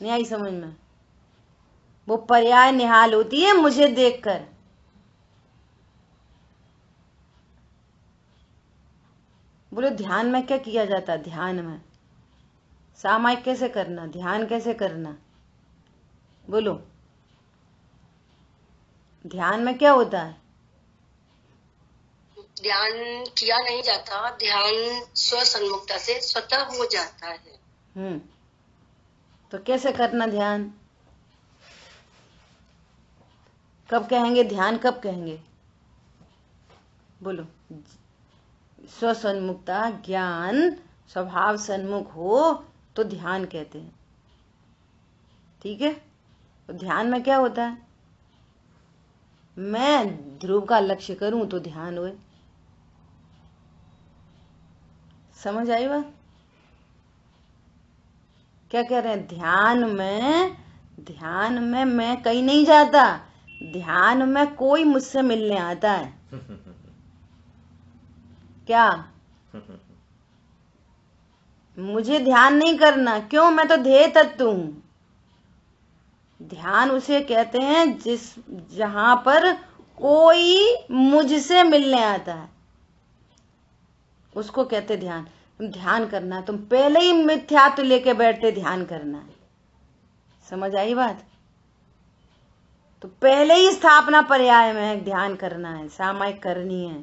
नहीं आई समझ में? वो पर्याय निहाल होती है मुझे देखकर। बोलो, ध्यान में क्या किया जाता? ध्यान में सामायिक कैसे करना, ध्यान कैसे करना? बोलो, ध्यान में क्या होता है? ध्यान किया नहीं जाता, ध्यान स्वसन्मुखता से स्वतः हो जाता है। तो कैसे करना ध्यान? कब कहेंगे ध्यान? कब कहेंगे? बोलो, स्वसन्मुखता ज्ञान स्वभाव सन्मुख हो तो ध्यान कहते हैं। ठीक है। तो ध्यान में क्या होता है, मैं ध्रुव का लक्ष्य करूं तो ध्यान हुए। समझ आई बात? क्या कह रहे हैं, ध्यान में मैं कहीं नहीं जाता, ध्यान में कोई मुझसे मिलने आता है। क्या मुझे ध्यान नहीं करना, क्यों, मैं तो ध्येय तत्व हूं। ध्यान उसे कहते हैं जहां पर कोई मुझसे मिलने आता है, उसको कहते ध्यान। तुम ध्यान करना, तुम पहले ही मिथ्यात्व लेके बैठते ध्यान करना है। समझ आई बात? तो पहले ही स्थापना पर्याय में ध्यान करना है, सामायिक करनी है।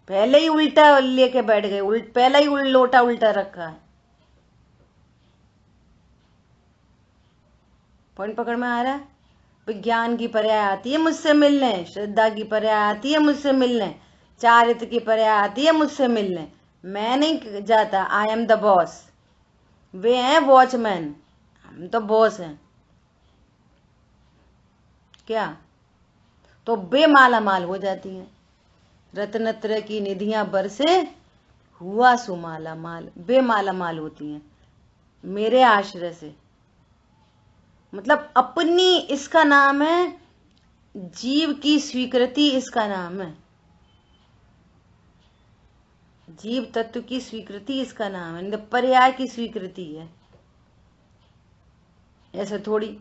पहले ही उल्टा लेके बैठ गए, पहले ही लोटा उल्टा रखा है। पॉइंट पकड़ में आ रहा है? विज्ञान की पर्याय आती है मुझसे मिलने, श्रद्धा की पर्याय आती है मुझसे मिलने, चारित्र की पर्याय आती है मुझसे मिलने। मैं नहीं जाता, आई एम द बॉस। वे हैं वॉचमैन, हम तो बॉस हैं। क्या? तो बेमाला माल हो जाती हैं। रत्नत्र की निधियां बरसे हुआ सुमाला माल, बेमाला माल होती हैं मेरे आश्रय से। मतलब अपनी, इसका नाम है जीव की स्वीकृति, इसका नाम है जीव तत्व की स्वीकृति, इसका नाम है, पर्याय की स्वीकृति है। ऐसे थोड़ी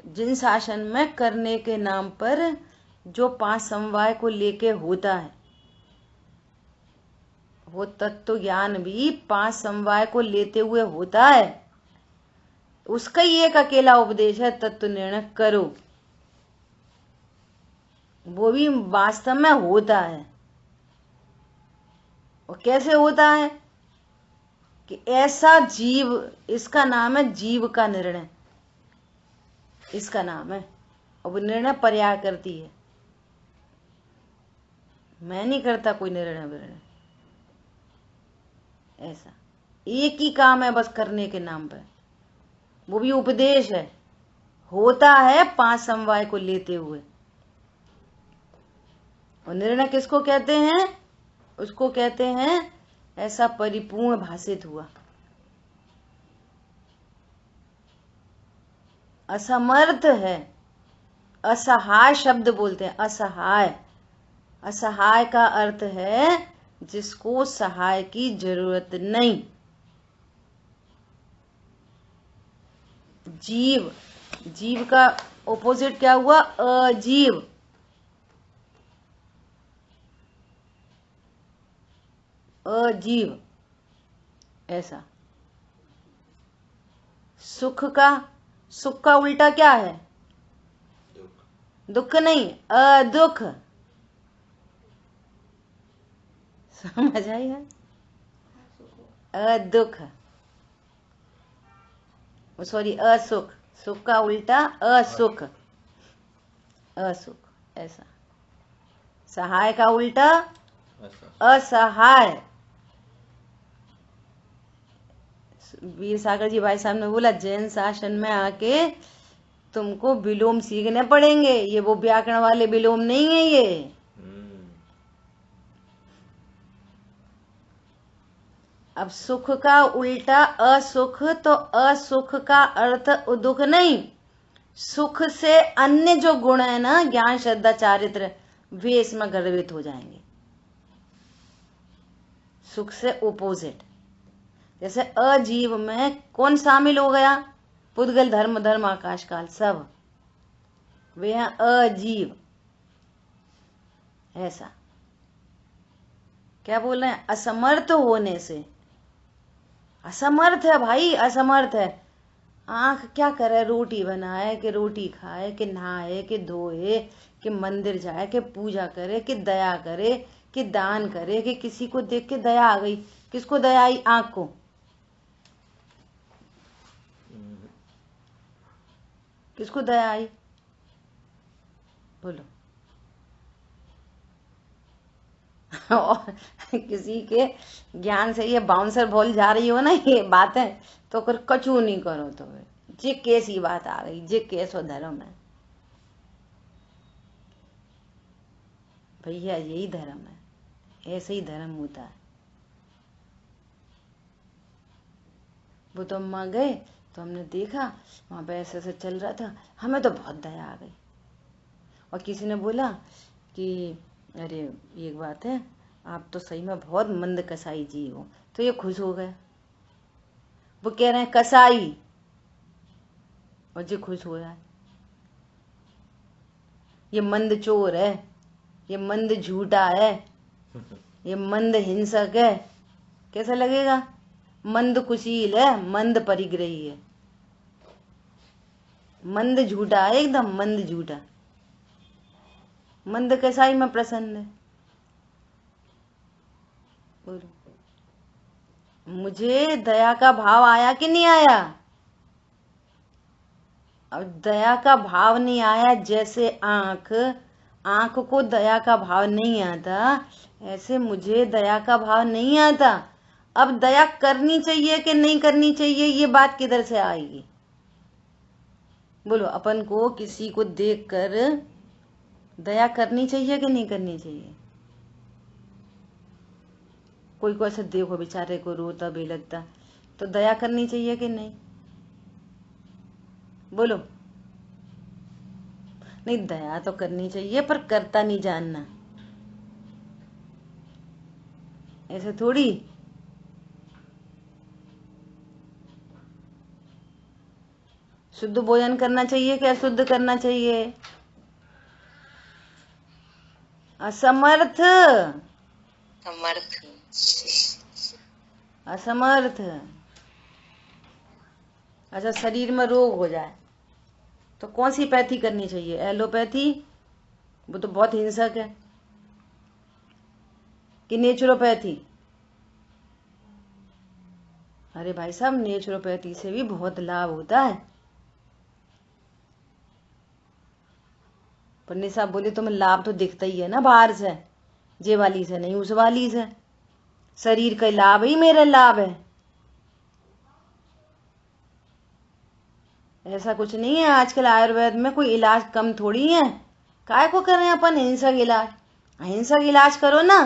जिन शासन में करने के नाम पर जो 5 समवाय को लेके होता है, वो तत्व ज्ञान भी 5 समवाय को लेते हुए होता है। उसका ही एक अकेला उपदेश है, तत्व निर्णय करो। वो भी वास्तव में होता है। और कैसे होता है कि ऐसा जीव, इसका नाम है जीव का निर्णय, इसका नाम है। और वो निर्णय पर्याय करती है, मैं नहीं करता कोई निर्णय विर्णय। ऐसा एक ही काम है बस करने के नाम पर, वो भी उपदेश है, होता है 5 समवाय को लेते हुए। और निर्णय किसको कहते हैं? उसको कहते हैं ऐसा परिपूर्ण भाषित हुआ। असमर्थ है, असहाय शब्द बोलते हैं, असहाय। असहाय का अर्थ है जिसको सहाय की जरूरत नहीं। जीव, जीव का ऑपोजिट क्या हुआ? अजीव। अजीव, ऐसा। सुख का उल्टा क्या है? दुख नहीं, अदुख। समझ आई है? अदुख, सॉरी असुख। सुख का उल्टा असुख, असुख, ऐसा। सहाय का उल्टा असहाय। वीर सागर जी भाई साहब ने बोला जैन शासन में आके तुमको विलोम सीखने पड़ेंगे, ये वो व्याकरण वाले विलोम नहीं है ये। अब सुख का उल्टा असुख, तो असुख का अर्थ दुख नहीं, सुख से अन्य जो गुण है ना, ज्ञान श्रद्धा चारित्र, वे इसमें गर्भित हो जाएंगे। सुख से ओपोजिट। जैसे अजीव में कौन शामिल हो गया? पुद्गल, धर्म आकाश काल सब, वे हैं अजीव। ऐसा क्या बोल रहे हैं? असमर्थ होने से। असमर्थ है भाई, असमर्थ है। आंख क्या करे? रोटी बनाए कि रोटी खाए कि नहाए कि धोए कि मंदिर जाए कि पूजा करे कि दया करे कि दान करे कि किसी को देख के दया आ गई। किसको दया आई? आंख को। किसको दया आई? बोलो। और किसी के ज्ञान से ये बाउंसर बोल जा रही हो ना ये बातें, तो कर कचू नहीं करो। तो जे कैसी बात आ गई, जे कैसो धर्म है भैया, यही धर्म है, ऐसे ही धर्म होता है। वो तो अम्मा गए तो हमने देखा वहां पे ऐसे ऐसे चल रहा था, हमें तो बहुत दया आ गई। और किसी ने बोला कि अरे एक बात है, आप तो सही में बहुत मंद कसाई जी हो, तो ये खुश हो गए। वो कह रहे हैं कसाई, और जी खुश हो रहा है। ये मंद चोर है, ये मंद झूठा है, ये मंद हिंसक है। कैसा लगेगा? मंद कुशील है, मंद परिग्रही है, मंद झूठा है, एकदम मंद झूठा। मंद कसाई में प्रसन्न है। बोलो, मुझे दया का भाव आया कि नहीं आया? अब दया का भाव नहीं आया, जैसे आंख को दया का भाव नहीं आता, ऐसे मुझे दया का भाव नहीं आता। अब दया करनी चाहिए कि नहीं करनी चाहिए, ये बात किधर से आएगी? बोलो, अपन को किसी को देखकर दया करनी चाहिए कि नहीं करनी चाहिए? कोई को ऐसे देखो बेचारे को रोता भी लगता, तो दया करनी चाहिए कि नहीं? बोलो। नहीं, दया तो करनी चाहिए, पर करता नहीं जानना। ऐसे थोड़ी। शुद्ध भोजन करना चाहिए कि अशुद्ध करना चाहिए? असमर्थ असमर्थ। अच्छा, शरीर में रोग हो जाए तो कौन सी पैथी करनी चाहिए? एलोपैथी, वो तो बहुत हिंसक है, कि नेचुरोपैथी? अरे भाई साहब, नेचुरोपैथी से भी बहुत लाभ होता है। पंडित साहब बोले तुम्हें लाभ तो दिखता ही है ना बाहर से, जे वाली से नहीं, उस वाली से। शरीर का लाभ ही मेरा लाभ है, ऐसा कुछ नहीं है। आजकल आयुर्वेद में कोई इलाज कम थोड़ी है। काय को करें अपन हिंसक इलाज? अहिंसक इलाज करो ना।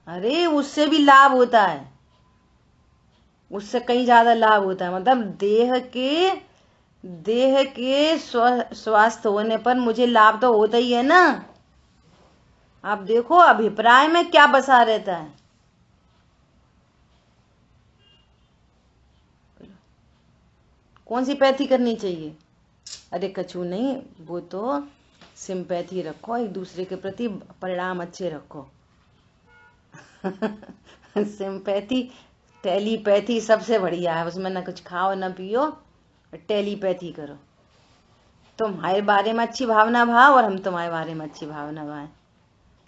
अरे उससे भी लाभ होता है, उससे कहीं ज्यादा लाभ होता है। मतलब देह के स्वास्थ्य होने पर मुझे लाभ तो होता ही है ना। आप देखो अभिप्राय में क्या बसा रहता है। कौन सी पैथी करनी चाहिए? अरे कछू नहीं, वो तो सिंपैथी रखो, एक दूसरे के प्रति परिणाम अच्छे रखो। सिंपैथी, टेलीपैथी सबसे बढ़िया है, उसमें ना कुछ खाओ ना पियो, टेलीपैथी करो। तुम हमारे बारे में अच्छी भावना भाव और हम तुम्हारे बारे में अच्छी भावना भाएं।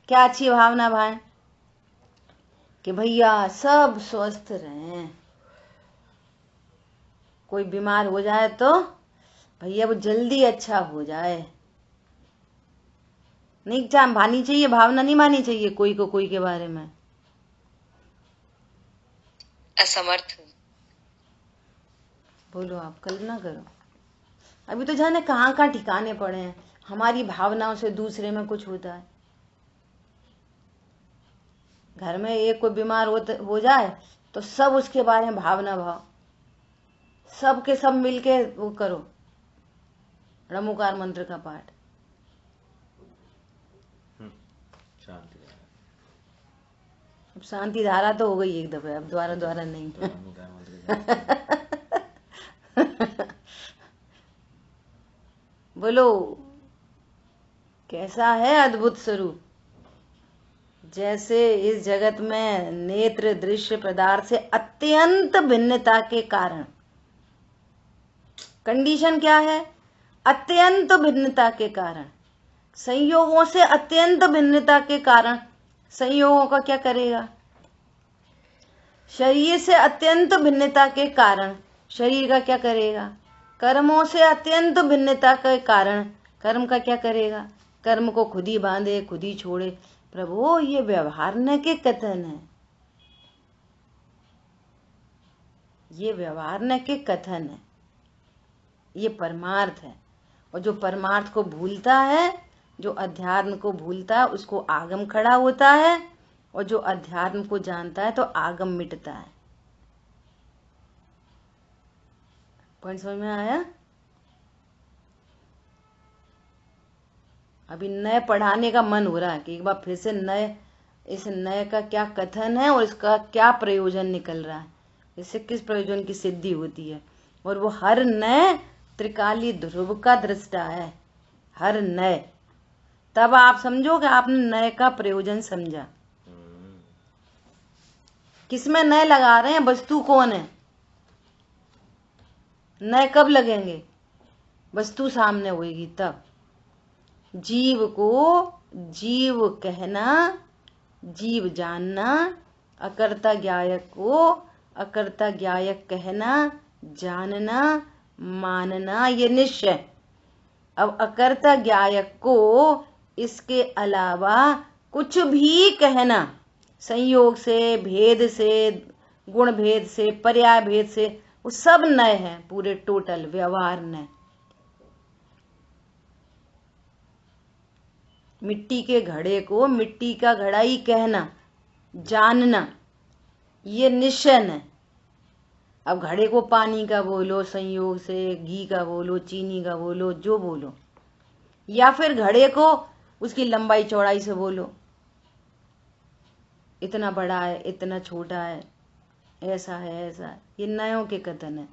क्या अच्छी भावना भाएं? कि भैया सब स्वस्थ रहें, कोई बीमार हो जाए तो भैया वो जल्दी अच्छा हो जाए। नहीं भानी चाहिए, भावना नहीं मानी चाहिए कोई को कोई के बारे में। असमर्थ। बोलो, आप कल्पना करो, अभी तो जाने कहाँ कहाँ ठिकाने पड़े हैं। हमारी भावनाओं से दूसरे में कुछ होता है। घर में एक कोई बीमार हो जाए तो सब उसके बारे में भावना भाव, सब के सब मिलके वो करो रमुकार मंत्र का पाठ। शांति धारा। अब शांति धारा तो हो गई एक दफे, अब दोबारा दोबारा नहीं। तो रमुकार मंत्र बोलो, कैसा है अद्भुत स्वरूप। जैसे इस जगत में नेत्र दृश्य पदार्थ से अत्यंत भिन्नता के कारण, कंडीशन क्या है? अत्यंत भिन्नता के कारण, संयोगों से अत्यंत भिन्नता के कारण, संयोगों का क्या करेगा? शरीर से अत्यंत भिन्नता के कारण शरीर का क्या करेगा? कर्मों से अत्यंत भिन्नता के कारण कर्म का क्या करेगा? कर्म को खुद ही बांधे खुद ही छोड़े। प्रभु ये व्यवहार के कथन है, ये व्यवहार के कथन है, ये परमार्थ है। और जो परमार्थ को भूलता है, जो अध्यात्म को भूलता है, उसको आगम खड़ा होता है, और जो अध्यात्म को जानता है तो आगम मिटता है। पॉइंट समझ में आया? अभी नए पढ़ाने का मन हो रहा है कि एक बार फिर से नए, इस नए का क्या कथन है और इसका क्या प्रयोजन निकल रहा है, इससे किस प्रयोजन की सिद्धि होती है। और वो हर नए त्रिकाली ध्रुव का दृष्टा है, हर नए। तब आप समझो कि आपने नए का प्रयोजन समझा। किसमें नए लगा रहे हैं? वस्तु कौन है? नए कब लगेंगे? वस्तु सामने होगी तब। जीव को जीव कहना, जीव जानना, अकर्ता ज्ञायक को अकर्ता ज्ञायक कहना, जानना, मानना, ये निश्चय। अब अकर्ता ज्ञायक को इसके अलावा कुछ भी कहना, संयोग से, भेद से, गुण भेद से, पर्याय भेद से, वो सब नए हैं, पूरे टोटल व्यवहार नए। मिट्टी के घड़े को मिट्टी का घड़ा ही कहना, जानना, ये निश्चय है। अब घड़े को पानी का बोलो, संयोग से घी का बोलो, चीनी का बोलो, जो बोलो, या फिर घड़े को उसकी लंबाई चौड़ाई से बोलो, इतना बड़ा है, इतना छोटा है, ऐसा है, ऐसा है, ये नयों के कथन है।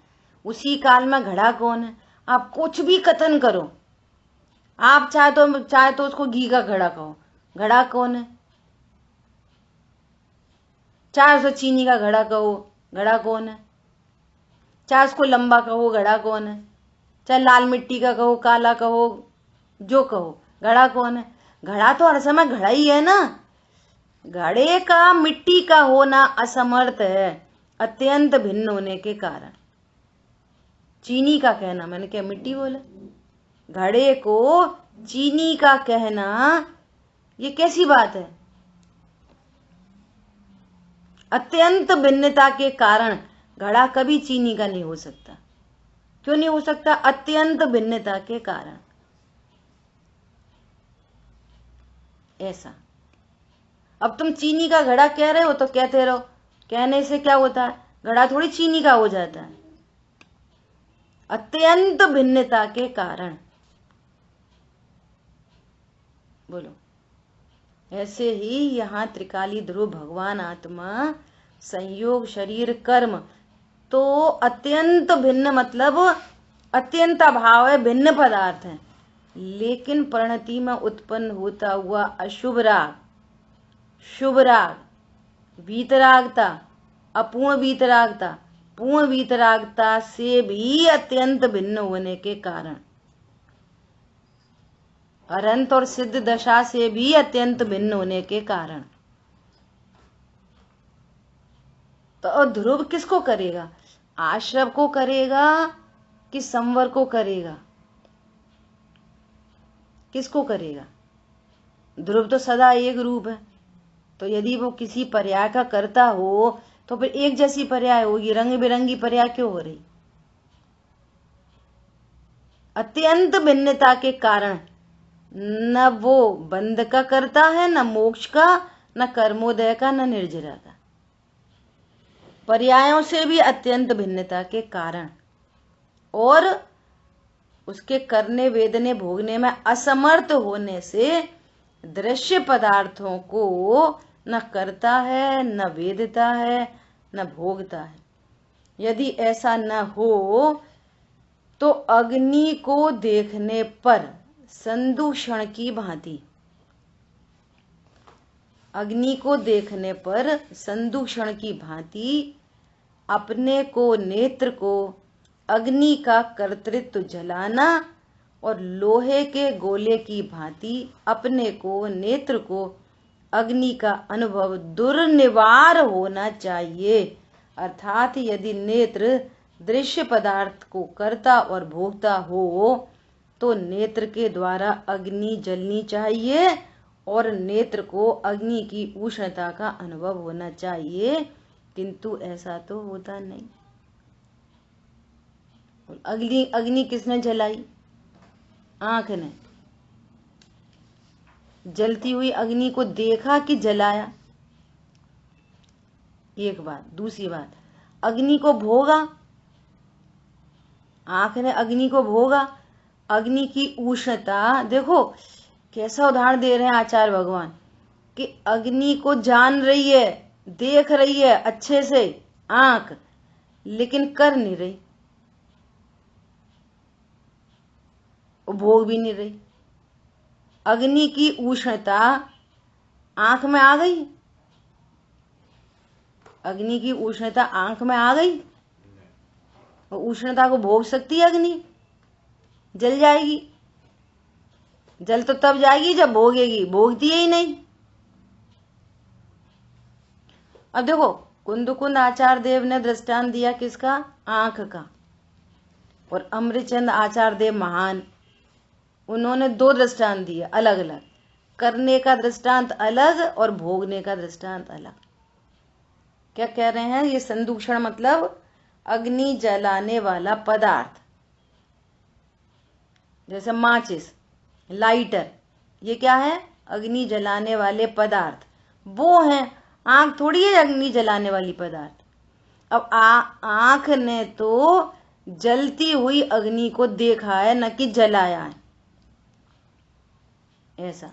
उसी काल में घड़ा कौन है? आप कुछ भी कथन करो, आप चाहे तो उसको घी का घड़ा कहो, घड़ा कौन है? चाहे उसको चीनी का घड़ा कहो, घड़ा कौन है? चाहे उसको लंबा कहो, घड़ा कौन है? चाहे लाल मिट्टी का कहो, काला कहो, जो कहो, घड़ा कौन है? घड़ा तो हर समय घड़ा ही है ना। घड़े का मिट्टी का होना असमर्थ है, अत्यंत भिन्न होने के कारण। चीनी का कहना, मैंने क्या मिट्टी बोला? घड़े को चीनी का कहना, ये कैसी बात है? अत्यंत भिन्नता के कारण घड़ा कभी चीनी का नहीं हो सकता। क्यों नहीं हो सकता? अत्यंत भिन्नता के कारण। ऐसा। अब तुम चीनी का घड़ा कह रहे हो तो कहते रहो, कहने से क्या होता है? घड़ा थोड़ी चीनी का हो जाता है, अत्यंत भिन्नता के कारण। बोलो। ऐसे ही यहाँ त्रिकाली ध्रुव भगवान आत्मा संयोग शरीर कर्म तो अत्यंत भिन्न, मतलब अत्यंत अभाव है, भिन्न पदार्थ है, लेकिन परिणति में उत्पन्न होता हुआ अशुभ राग, शुभ राग, वीतरागता, अपूर्ण वीतरागता, पूर्ण वीतरागता से भी अत्यंत भिन्न होने के कारण, अनंत और सिद्ध दशा से भी अत्यंत भिन्न होने के कारण। तो ध्रुव किसको करेगा? आश्रव को करेगा कि संवर को करेगा? किसको करेगा? ध्रुव तो सदा एक रूप है, तो यदि वो किसी पर्याय का करता हो तो फिर एक जैसी पर्याय होगी, रंग बिरंगी पर्याय क्यों हो रही? अत्यंत भिन्नता के कारण न वो बंध का करता है, न मोक्ष का, न कर्मोदय का, न निर्जरा का। पर्यायों से भी अत्यंत भिन्नता के कारण और उसके करने, वेदने, भोगने में असमर्थ होने से दृश्य पदार्थों को न करता है, न वेदता है, न भोगता है। यदि ऐसा न हो तो अग्नि को देखने पर संदूषण की भांति, अग्नि को देखने पर संदूषण की भांति अपने को, नेत्र को अग्नि का कर्तृत्व जलाना और लोहे के गोले की भांति अपने को, नेत्र को अग्नि का अनुभव दुर्निवार होना चाहिए। अर्थात यदि नेत्र दृश्य पदार्थ को करता और भोगता हो तो नेत्र के द्वारा अग्नि जलनी चाहिए और नेत्र को अग्नि की उष्णता का अनुभव होना चाहिए, किंतु ऐसा तो होता नहीं। अग्नि अग्नि किसने जलाई? आंख ने। जलती हुई अग्नि को देखा कि जलाया? एक बात। दूसरी बात, अग्नि को भोगा? आंख ने अग्नि को भोगा। अग्नि की उष्णता, देखो कैसा उदाहरण दे रहे हैं आचार्य भगवान, कि अग्नि को जान रही है, देख रही है अच्छे से आंख, लेकिन कर नहीं रही, भोग भी नहीं रही। अग्नि की उष्णता आंख में आ गई? अग्नि की उष्णता आंख में आ गई? उष्णता को भोग सकती है अग्नि? जल जाएगी। जल तो तब जाएगी जब भोगेगी, भोगती है ही नहीं। अब देखो, कुंदकुंद आचार्य देव ने दृष्टांत दिया किसका? आंख का। और अमृतचंद आचार्य देव महान, उन्होंने दो दृष्टांत दिए अलग अलग। करने का दृष्टांत अलग और भोगने का दृष्टांत अलग। क्या कह रहे हैं? ये संदूषण मतलब अग्नि जलाने वाला पदार्थ, जैसे माचिस, लाइटर, ये क्या है? अग्नि जलाने वाले पदार्थ वो हैं। आंख थोड़ी है अग्नि जलाने वाली पदार्थ। अब आंख ने तो जलती हुई अग्नि को देखा है, न कि जलाया है। ऐसा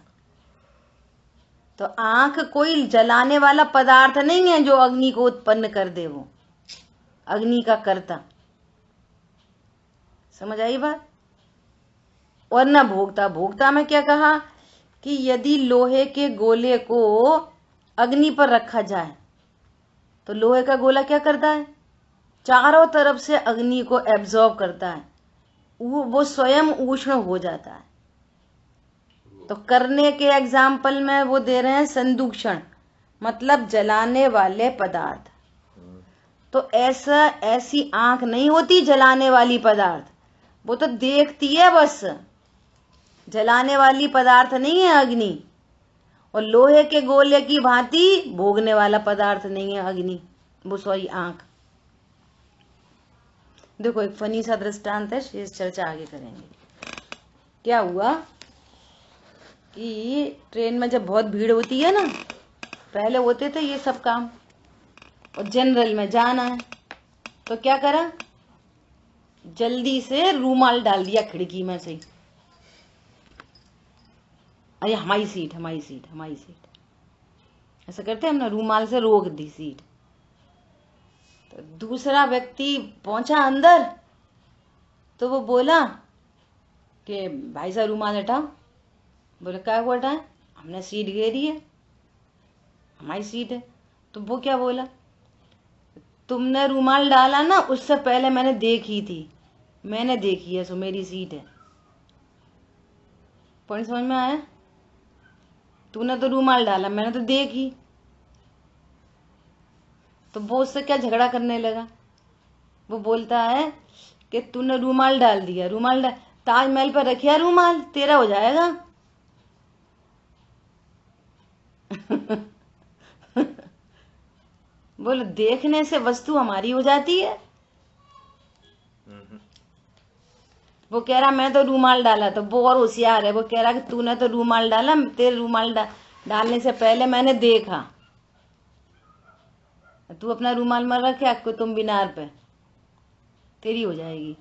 तो आंख कोई जलाने वाला पदार्थ नहीं है जो अग्नि को उत्पन्न कर दे, वो अग्नि का कर्ता। समझ आई बात? और न भोगता। भोगता में क्या कहा कि यदि लोहे के गोले को अग्नि पर रखा जाए तो लोहे का गोला क्या करता है? चारों तरफ से अग्नि को एब्जॉर्ब करता है, वो स्वयं उष्ण हो जाता है। तो करने के एग्जाम्पल में वो दे रहे हैं संदूषण, मतलब जलाने वाले पदार्थ। तो ऐसी आंख नहीं होती जलाने वाली पदार्थ, वो तो देखती है बस। जलाने वाली पदार्थ नहीं है अग्नि। और लोहे के गोले की भांति भोगने वाला पदार्थ नहीं है अग्नि, वो सॉरी आंख। देखो एक फनी सा दृष्टांत है, शेष चर्चा आगे करेंगे। क्या हुआ कि ट्रेन में जब बहुत भीड़ होती है ना, पहले होते थे ये सब काम, और जनरल में जाना है तो क्या करा, जल्दी से रूमाल डाल दिया खिड़की में से। अरे हमारी सीट, हमारी सीट, हमारी सीट, ऐसा करते हैं हम ना, रूमाल से रोक दी सीट। तो दूसरा व्यक्ति पहुंचा अंदर तो वो बोला कि भाई साहब रूमाल हटाओ। बोले क्या को हटाए? हमने सीट घेरी है, हमारी सीट है। तो वो क्या बोला, तुमने रूमाल डाला ना उससे पहले मैंने देखी थी, मैंने देखी है, सो मेरी सीट है। पॉइंट समझ में आया? तूने तो रूमाल डाला, मैंने तो देखी। तो वो उससे क्या झगड़ा करने लगा। वो बोलता है कि तूने रूमाल डाल दिया, रूमाल ताजमहल पर रखिया रूमाल, तेरा हो जाएगा। बोलो देखने से वस्तु हमारी हो जाती है। वो कह रहा मैं तो रूमाल डाला, तो वो और होशियार है, वो कह रहा कि तूने तो रूमाल डाला, तेरे रूमाल डालने से पहले मैंने देखा। तू अपना रूमाल मर रखे को तुम बिनार पे, तेरी हो जाएगी।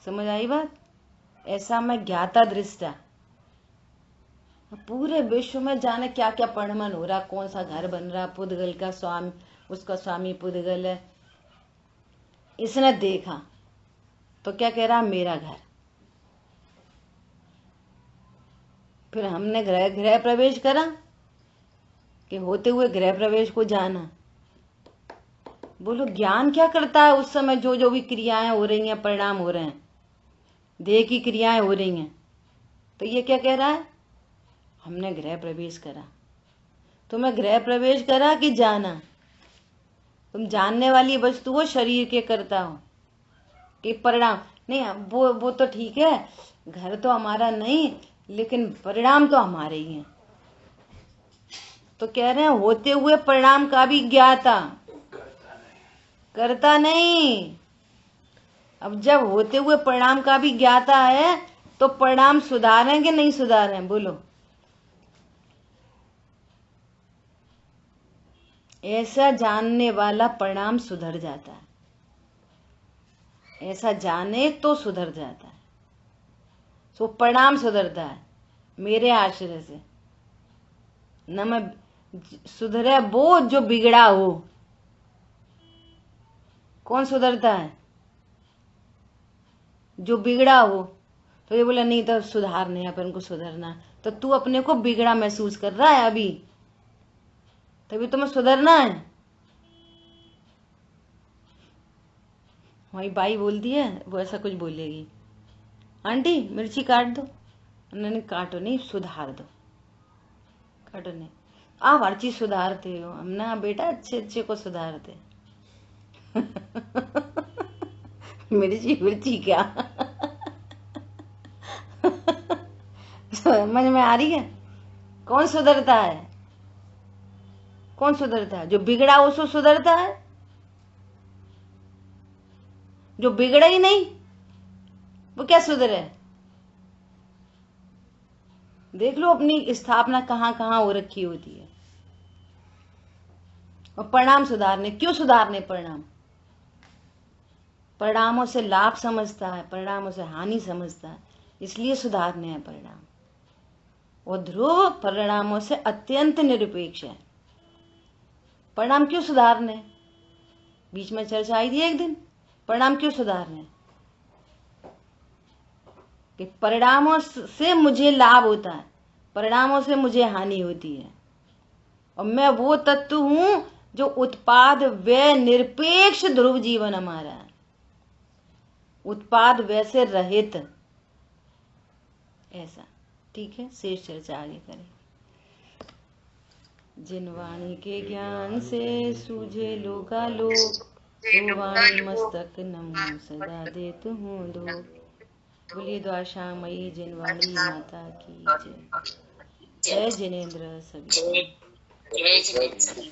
समझ आई बात? ऐसा मैं ज्ञाता दृष्टा, पूरे विश्व में जाने क्या क्या परिणमन हो रहा, कौन सा घर बन रहा, पुद्गल का स्वामी, उसका स्वामी पुद्गल है, इसने देखा तो क्या कह रहा, मेरा घर। फिर हमने गृह प्रवेश करा कि होते हुए गृह प्रवेश को जाना। बोलो ज्ञान क्या करता है उस समय, जो जो भी क्रियाएं हो रही हैं, परिणाम हो रहे हैं, देह की क्रियाएं हो रही हैं, तो ये क्या कह रहा है, हमने गृह प्रवेश करा। तुम्हें गृह प्रवेश करा कि जाना? तुम जानने वाली वस्तु हो, शरीर के करता हो कि परिणाम नहीं। वो तो ठीक है, घर तो हमारा नहीं, लेकिन परिणाम तो हमारे ही हैं। तो कह रहे हैं होते हुए परिणाम का भी ज्ञाता, करता नहीं। अब जब होते हुए परिणाम का भी ज्ञाता है तो परिणाम सुधारें कि नहीं सुधारें? बोलो। ऐसा जानने वाला परिणाम सुधर जाता है, ऐसा जाने तो सुधर जाता है। सो परिणाम सुधरता है मेरे आश्रय से। न मैं सुधरे वो जो बिगड़ा हो। कौन सुधरता है? जो बिगड़ा हो। तो ये बोला नहीं तो सुधारने अपन को सुधरना, तो तू अपने को बिगड़ा महसूस कर रहा है अभी, तभी तुम्हें सुधरना है। वही बाई बोलती है, वो ऐसा कुछ बोलेगी, आंटी मिर्ची काट दो। उन्होंने काटो नहीं, सुधार दो। काटो नहीं, आप हर चीज सुधारते हो। हम ना बेटा अच्छे अच्छे को सुधारते। मिर्ची मिर्ची क्या? समझ में आ रही है? कौन सुधरता है? कौन सुधरता है? जो बिगड़ा उसको सुधरता है। जो बिगड़ा ही नहीं वो क्या सुधरे? देख लो अपनी स्थापना कहां कहां हो रखी होती है। और परिणाम सुधारने, क्यों सुधारने? परिणामों से लाभ समझता है, परिणामों से हानि समझता है, इसलिए सुधारने हैं परिणाम। और ध्रुव परिणामों से अत्यंत निरपेक्ष है। परिणाम क्यों सुधारने? बीच में चर्चा आई थी एक दिन, परिणाम क्यों सुधारने? कि परिणामों से मुझे लाभ होता है, परिणामों से मुझे हानि होती है। और मैं वो तत्व हूं जो उत्पाद व्यय निरपेक्ष ध्रुव जीवन हमारा है। उत्पाद व्यय से रहित, ऐसा। ठीक है, शेष चर्चा आगे करें। जिन वाणी के ज्ञान से सूझे लोकालोक, तो वाणी मस्तक नमो सदा देत हूँ दो। बोलिए द्वाशामयी जिनवाणी माता की जय। जय जिनेन्द्र सभी। जय जिनेन्द्र।